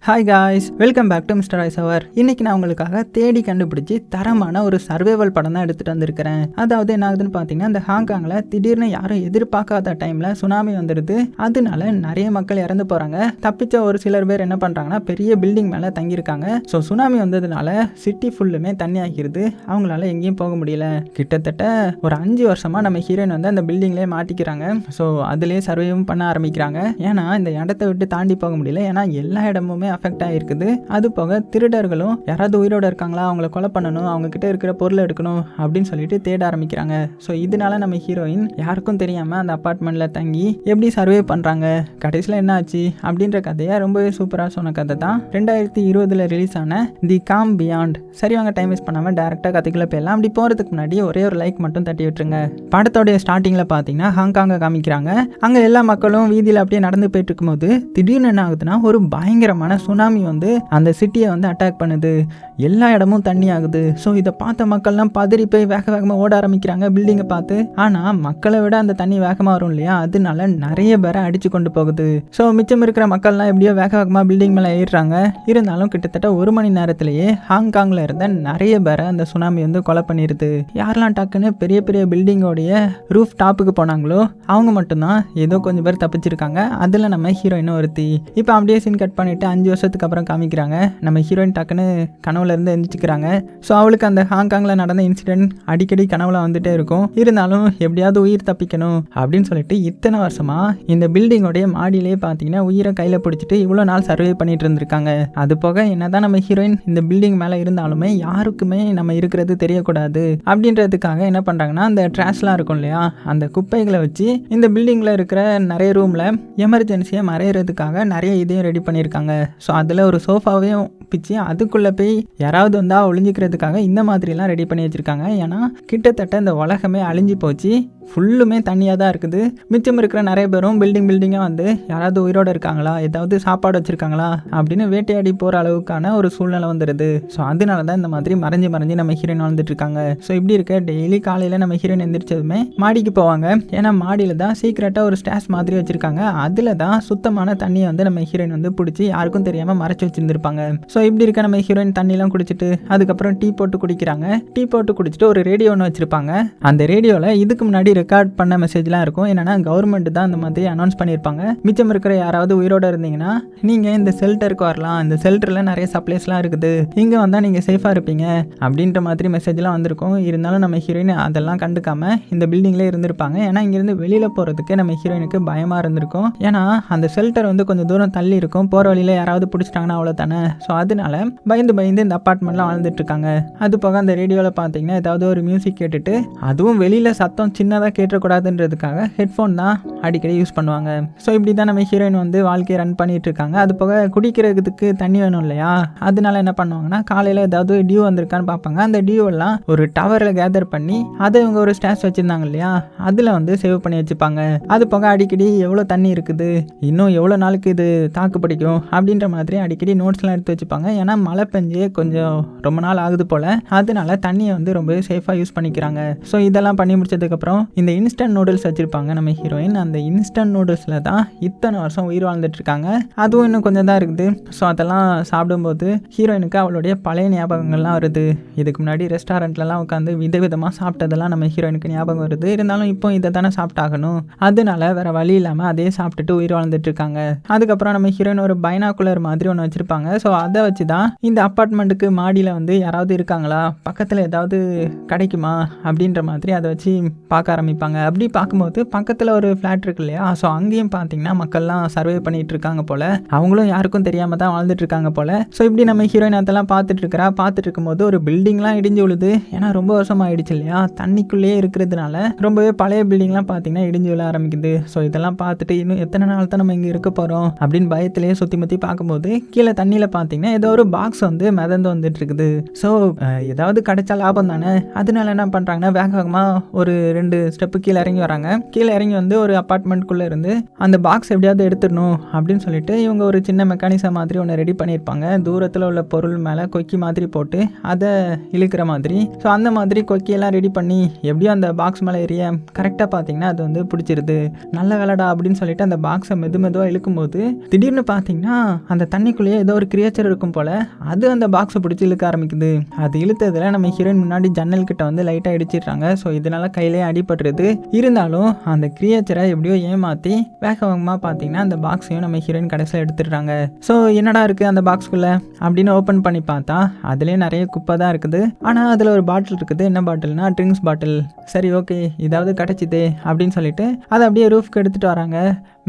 Hi guys, welcome back to mister ஐஸ் அவர். இன்னைக்கு நான் உங்களுக்காக தேடி கண்டுபிடிச்சி தரமான ஒரு சர்வைவல் படம் தான் எடுத்துகிட்டு வந்திருக்கிறேன். அதாவது என்ன ஆகுதுன்னு பார்த்தீங்கன்னா, இந்த ஹாங்காங்கில் திடீர்னு யாரும் எதிர்பார்க்காத டைமில் சுனாமி வந்துடுது. அதனால நிறைய மக்கள் இறந்து போகிறாங்க. தப்பிச்ச ஒரு சிலர் பேர் என்ன பண்ணுறாங்கன்னா, பெரிய பில்டிங் மேலே தங்கியிருக்காங்க. ஸோ சுனாமி வந்ததுனால சிட்டி ஃபுல்லுமே தண்ணி ஆகிருது. அவங்களால எங்கேயும் போக முடியல. கிட்டத்தட்ட ஒரு 5 வருஷமாக நம்ம ஹீரோயின் வந்து அந்த பில்டிங்லேயே மாட்டிக்கிறாங்க. ஸோ அதுலேயே சர்வைவும் பண்ண ஆரம்பிக்கிறாங்க. ஏன்னா இந்த இடத்த விட்டு தாண்டி போக முடியல. ஏன்னா எல்லா இடமுமே அஃபெக்ட் ஆகிருக்குது. அது போக திருடர்களும் யாராவது உயிரோடு இருக்காங்களா, அவங்கள கொலை பண்ணணும், அவங்க கிட்ட இருக்கிற பொருளை எடுக்கணும் அப்படின்னு சொல்லிட்டு தேட ஆரம்பிக்கிறாங்க. ஸோ இதனால நம்ம ஹீரோயின் யாருக்கும் தெரியாமல் அந்த அப்பார்ட்மெண்ட்டில் தங்கி எப்படி சர்வே பண்ணுறாங்க, கடைசியில் என்ன ஆச்சு அப்படின்ற கதையை ரொம்பவே சூப்பராக சொன்ன கதை தான் 2020 ரிலீஸ் ஆன தி காம் பியாண்ட். சரி, வாங்க டைம் வேஸ்ட் பண்ணாமல் டேரெக்டாக கதைக்குள்ளே போயிடலாம். அப்படி போகிறதுக்கு முன்னாடி ஒரே ஒரு லைக் மட்டும் தட்டி விட்டுருங்க. படத்தோடைய ஸ்டார்டிங்கில் பார்த்தீங்கன்னா ஹாங்காங்கை காமிக்கிறாங்க. அங்கே எல்லா மக்களும் வீதியில் அப்படியே நடந்து போயிட்டு இருக்கும்போது திடீர்னு என்ன ஆகுதுன்னா, ஒரு பயங்கரமான சுனாமி வந்து அந்த சிட்டியை வந்து அட்டாக் பண்ணுது. எல்லா இடமும் தண்ணி ஆகுது. ஸோ இதை பார்த்த மக்கள்லாம் பதறி போய் வேகமாக ஓட ஆரம்பிக்கிறாங்க பில்டிங்கை பார்த்து. ஆனால் மக்களை விட அந்த தண்ணி வேகமாக வரும் இல்லையா, அதனால நிறைய பேரை அடிச்சு கொண்டு போகுது. ஸோ மிச்சம் இருக்கிற மக்கள்லாம் எப்படியோ வேகமாக பில்டிங் மேலே ஏறுறாங்க. இருந்தாலும் கிட்டத்தட்ட 1 மணி நேரத்திலேயே ஹாங்காங்கில் இருந்த நிறைய பேரை அந்த சுனாமி வந்து கொலை பண்ணிடுது. யாரெல்லாம் டக்குன்னு பெரிய பெரிய பில்டிங்கோடைய ரூஃப் டாப்புக்கு போனாங்களோ அவங்க மட்டும்தான் ஏதோ கொஞ்சம் பேர் தப்பிச்சிருக்காங்க. அதில் நம்ம ஹீரோயினும் ஒருத்தி. இப்போ அப்படியே சீன் கட் பண்ணிட்டு 5 வருஷத்துக்கு அப்புறம் காமிக்கிறாங்க. நம்ம ஹீரோயின் டக்குன்னு கனவுல இருந்து எந்திரிச்சுக்கிறாங்க. ஸோ அவளுக்கு அந்த ஹாங்காங்கில் நடந்த இன்சிடென்ட் அடிக்கடி கனவுல வந்துட்டே இருக்கும். இருந்தாலும் எப்படியாவது உயிர் தப்பிக்கணும் அப்படின்னு சொல்லிட்டு இத்தனை வருஷமா இந்த பில்டிங்கோடைய மாடியிலேயே பார்த்தீங்கன்னா உயிரை கையில் பிடிச்சிட்டு இவ்வளோ நாள் சர்வே பண்ணிட்டு இருந்திருக்காங்க. அது போக என்னதான் நம்ம ஹீரோயின் இந்த பில்டிங் மேலே இருந்தாலுமே யாருக்குமே நம்ம இருக்கிறது தெரியக்கூடாது அப்படின்றதுக்காக என்ன பண்ணுறாங்கன்னா, அந்த ட்ராஷ்லாம் இருக்கும் இல்லையா, அந்த குப்பைகளை வச்சு இந்த பில்டிங்கில் இருக்கிற நிறைய ரூமில் எமர்ஜென்சியை மறையிறதுக்காக நிறைய இதையும் ரெடி பண்ணியிருக்காங்க. ஸோ அதில் ஒரு சோஃபாவையும் பிச்சு அதுக்குள்ளே போய் யாராவது வந்தால் ஒளிஞ்சிக்கிறதுக்காக இந்த மாதிரிலாம் ரெடி பண்ணி வச்சுருக்காங்க. ஏன்னா கிட்டத்தட்ட இந்த உலகமே அழிஞ்சு போச்சு, ஃபுல்லுமே தண்ணியாக தான் இருக்குது. மிச்சம் இருக்கிற நிறைய பேரும் பில்டிங்காக வந்து யாராவது உயிரோடு இருக்காங்களா, ஏதாவது சாப்பாடு வச்சுருக்காங்களா அப்படின்னு வேட்டையாடி போகிற அளவுக்கான ஒரு சூழ்நிலை வந்துடுது. ஸோ அதனால தான் இந்த மாதிரி மறைஞ்சு நம்ம ஹீரோயின் வாழ்ந்துட்டு இருக்காங்க. ஸோ இப்படி இருக்க டெய்லி காலையில் நம்ம ஹீரோயின் எந்திரிச்சதுமே மாடிக்கு போவாங்க. ஏன்னா மாடியில் தான் சீக்கிரட்டாக ஒரு ஸ்டாஷ் மாதிரி வச்சுருக்காங்க. அதில் தான் சுத்தமான தண்ணியை வந்து நம்ம ஹீரோயின் வந்து பிடிச்சி யாருக்கும் தெரியாமல் மறைச்சி வச்சுருந்துருப்பாங்க. ஸோ இப்படி இருக்க நம்ம ஹீரோயின் தண்ணிலாம் குடிச்சிட்டு அதுக்கப்புறம் டீ போட்டு குடிக்கிறாங்க. டீ போட்டு குடிச்சிட்டு ஒரு ரேடியோ ஒன்று வச்சுருப்பாங்க. அந்த ரேடியோவில் இதுக்கு முன்னாடி ரெக்கார்ட் பண்ண மெசேஜ்லாம் இருக்கும். என்னன்னா கவர்மெண்ட் தான் அந்த மாதிரி அனௌன்ஸ் பண்ணியிருப்பாங்க. மிச்சம் இருக்கிற யாராவது உயிரோடு இருந்தீங்கன்னா நீங்கள் இந்த ஷெல்டருக்கு வரலாம், இந்த ஷெல்டரில் நிறைய சப்ளைஸ்லாம் இருக்குது, இங்கே வந்தால் நீங்கள் சேஃபாக இருப்பீங்க அப்படின்ற மாதிரி மெசேஜ்லாம் வந்திருக்கும். இருந்தாலும் நம்ம ஹீரோயின் அதெல்லாம் கண்டுக்காம இந்த பில்டிங்லேயே இருந்திருப்பாங்க. ஏன்னா இங்கேருந்து வெளியில் போகிறதுக்கு நம்ம ஹீரோயினுக்கு பயமாக இருந்திருக்கும். ஏன்னா அந்த ஷெல்டர் வந்து கொஞ்சம் தூரம் தள்ளி இருக்கும். போகிற வழியில் யாராவது பிடிச்சிட்டாங்கன்னா அவ்வளோ தானே. ஸோ அதனால பயந்து இந்த அப்பார்ட்மெண்ட்லாம் வாழ்ந்துட்டு இருக்காங்க. அது போக அந்த ரேடியோவில் பார்த்தீங்கன்னா ஏதாவது ஒரு மியூசிக் கேட்டுட்டு, அதுவும் வெளியில் சத்தம் சின்னதாக கேட்டக்கூடாதுன்றதுக்காக ஹெட்ஃபோன் தான் அடிக்கடி யூஸ் பண்ணுவாங்க. ஸோ இப்படி தான் நம்ம ஹீரோயின் வந்து வாழ்க்கையை ரன் பண்ணிட்டு இருக்காங்க. அது போக குடிக்கிறதுக்கு தண்ணி வேணும் இல்லையா, அதனால என்ன பண்ணுவாங்கன்னா காலையில் ஏதாவது டியூ வந்திருக்கான்னு பார்ப்பாங்க. அந்த டியூவெல்லாம் ஒரு டவரில் கேதர் பண்ணி அதை இவங்க ஒரு ஸ்டாஷ் வச்சுருந்தாங்க இல்லையா, அதில் வந்து சேவ் பண்ணி வச்சுப்பாங்க. அது போக அடிக்கடி எவ்வளோ தண்ணி இருக்குது, இன்னும் எவ்வளோ நாளுக்கு இது தாக்கு பிடிக்கும் அப்படின்ற மாதிரி அடிக்கடி நோட்ஸ்லாம் எடுத்து வச்சுப்பாங்க. ஏன்னா மழை பெஞ்சு கொஞ்சம் ரொம்ப நாள் ஆகுது போல், அதனால தண்ணியை வந்து ரொம்பவே சேஃபாக யூஸ் பண்ணிக்கிறாங்க. ஸோ இதெல்லாம் பண்ணி முடிச்சதுக்கப்புறம் இந்த இன்ஸ்டன்ட் நூடுல்ஸ் வச்சுருப்பாங்க நம்ம ஹீரோயின். அந்த இன்ஸ்டன்ட் நூடுல்ஸில் தான் இத்தனை வருஷம் உயிர் வாழ்ந்துட்டு இருக்காங்க. அதுவும் இன்னும் கொஞ்சம் தான் இருக்குது. ஸோ அதெல்லாம் சாப்பிடும்போது ஹீரோயினுக்கு அவளுடைய பழைய ஞாபகங்கள்லாம் வருது. இதுக்கு முன்னாடி ரெஸ்டாரண்ட்லலாம் உட்காந்து விதவிதமாக சாப்பிட்டதெல்லாம் நம்ம ஹீரோயினுக்கு ஞாபகம் வருது. இருந்தாலும் இப்போ இதை தானே சாப்பிட்டாகணும், அதனால வேற வழி இல்லாமல் அதே சாப்பிட்டுட்டு உயிர் வாழ்ந்துட்டு இருக்காங்க. அதுக்கப்புறம் நம்ம ஹீரோயின் ஒரு பைனாகுலர் மாதிரி ஒன்று வச்சுருப்பாங்க. ஸோ அதை வச்சு தான் இந்த அப்பார்ட்மெண்ட்டுக்கு மாடியில் வந்து யாராவது இருக்காங்களா, பக்கத்தில் ஏதாவது கிடைக்குமா அப்படின்ற மாதிரி அதை வச்சு பார்க்க ஆரம்பிப்பாங்க. அப்படி பார்க்கும்போது பக்கத்தில் ஒரு ஃப்ளாட் இருக்கு இல்லையா, ஸோ அங்கேயும் பார்த்தீங்கன்னா மக்கள்லாம் சர்வே பண்ணிட்டு இருக்காங்க போல், அவங்களும் யாருக்கும் தெரியாமல் தான் வாழ்ந்துட்டு இருக்காங்க போல். ஸோ இப்படி நம்ம ஹீரோயின் அதெல்லாம் பார்த்துட்டு இருக்கும்போது ஒரு பில்டிங்லாம் இடிஞ்சு விழுது. ஏன்னா ரொம்ப வருஷம் ஆயிடுச்சு இல்லையா, தண்ணிக்குள்ளேயே இருக்கிறதுனால ரொம்பவே பழைய பில்டிங்லாம் பார்த்தீங்கன்னா இடிஞ்சு விழ ஆரம்பிக்குது. ஸோ இதெல்லாம் பார்த்துட்டு இன்னும் எத்தனை நாள் தான் நம்ம இங்கே இருக்க போகிறோம் அப்படின்னு பயத்திலேயே சுற்றி பார்க்கும்போது கீழே தண்ணியில் பார்த்தீங்கன்னா ஏதோ ஒரு பாக்ஸ் வந்து மிதந்து வந்துட்டு இருக்குது. ஸோ ஏதாவது கிடைச்சா லாபம் தானே, அதனால என்ன பண்ணுறாங்கன்னா வேகமாக ஒரு 2 ஸ்டெப்பு கீழே இறங்கி வராங்க. கீழே இறங்கி வந்து ஒரு அப்பார்ட்மெண்ட்குள்ளே இருந்து அந்த பாக்ஸ் எப்படியாவது எடுத்துடணும் அப்படின்னு சொல்லிட்டு இவங்க ஒரு சின்ன மெக்கானிசம் மாதிரி ஒன்று ரெடி பண்ணியிருப்பாங்க. தூரத்தில் உள்ள பொருள் மேலே கொக்கி மாதிரி போட்டு அதை இழுக்கிற மாதிரி. ஸோ அந்த மாதிரி கொக்கியெல்லாம் ரெடி பண்ணி எப்படியும் அந்த பாக்ஸ் மேலே ஏறிய கரெக்டாக பார்த்தீங்கன்னா அது வந்து பிடிச்சிருது. நல்ல வேலைடா அப்படின்னு சொல்லிட்டு அந்த பாக்ஸை மெதுவாக இழுக்கும்போது திடீர்னு பார்த்தீங்கன்னா அந்த தண்ணிக்குள்ளேயே ஏதோ ஒரு கிரியேச்சர் இருக்கும் போல் அது அந்த பாக்ஸை பிடிச்சி இழுக்க ஆரம்பிக்குது. அது இழுத்ததில் நம்ம ஹீரோயின் முன்னாடி ஜன்னல் கிட்ட வந்து லைட்டாக இடிச்சிடுறாங்க. ஸோ இதனால கையிலேயே அடிபட்டுருது. இருந்தாலும் அந்த கிரியேச்சரை எப்படியோ ஏமாற்றி வேகமாக பார்த்தீங்கன்னா அந்த பாக்ஸையும் நம்ம ஹீரோயின் கடைசியில் எடுத்துடுறாங்க. ஸோ என்னடா இருக்குது அந்த பாக்ஸ்குள்ளே அப்படின்னு ஓப்பன் பண்ணி பார்த்தா அதுலேயே நிறைய குப்பை தான் இருக்குது. ஆனால் அதில் ஒரு பாட்டில் இருக்குது. என்ன பாட்டில்னா ட்ரிங்க்ஸ் பாட்டில். சரி ஓகே இதாவது கிடச்சிது அப்படின்னு சொல்லிட்டு அதை அப்படியே ரூஃப்க்கு எடுத்துகிட்டு வராங்க.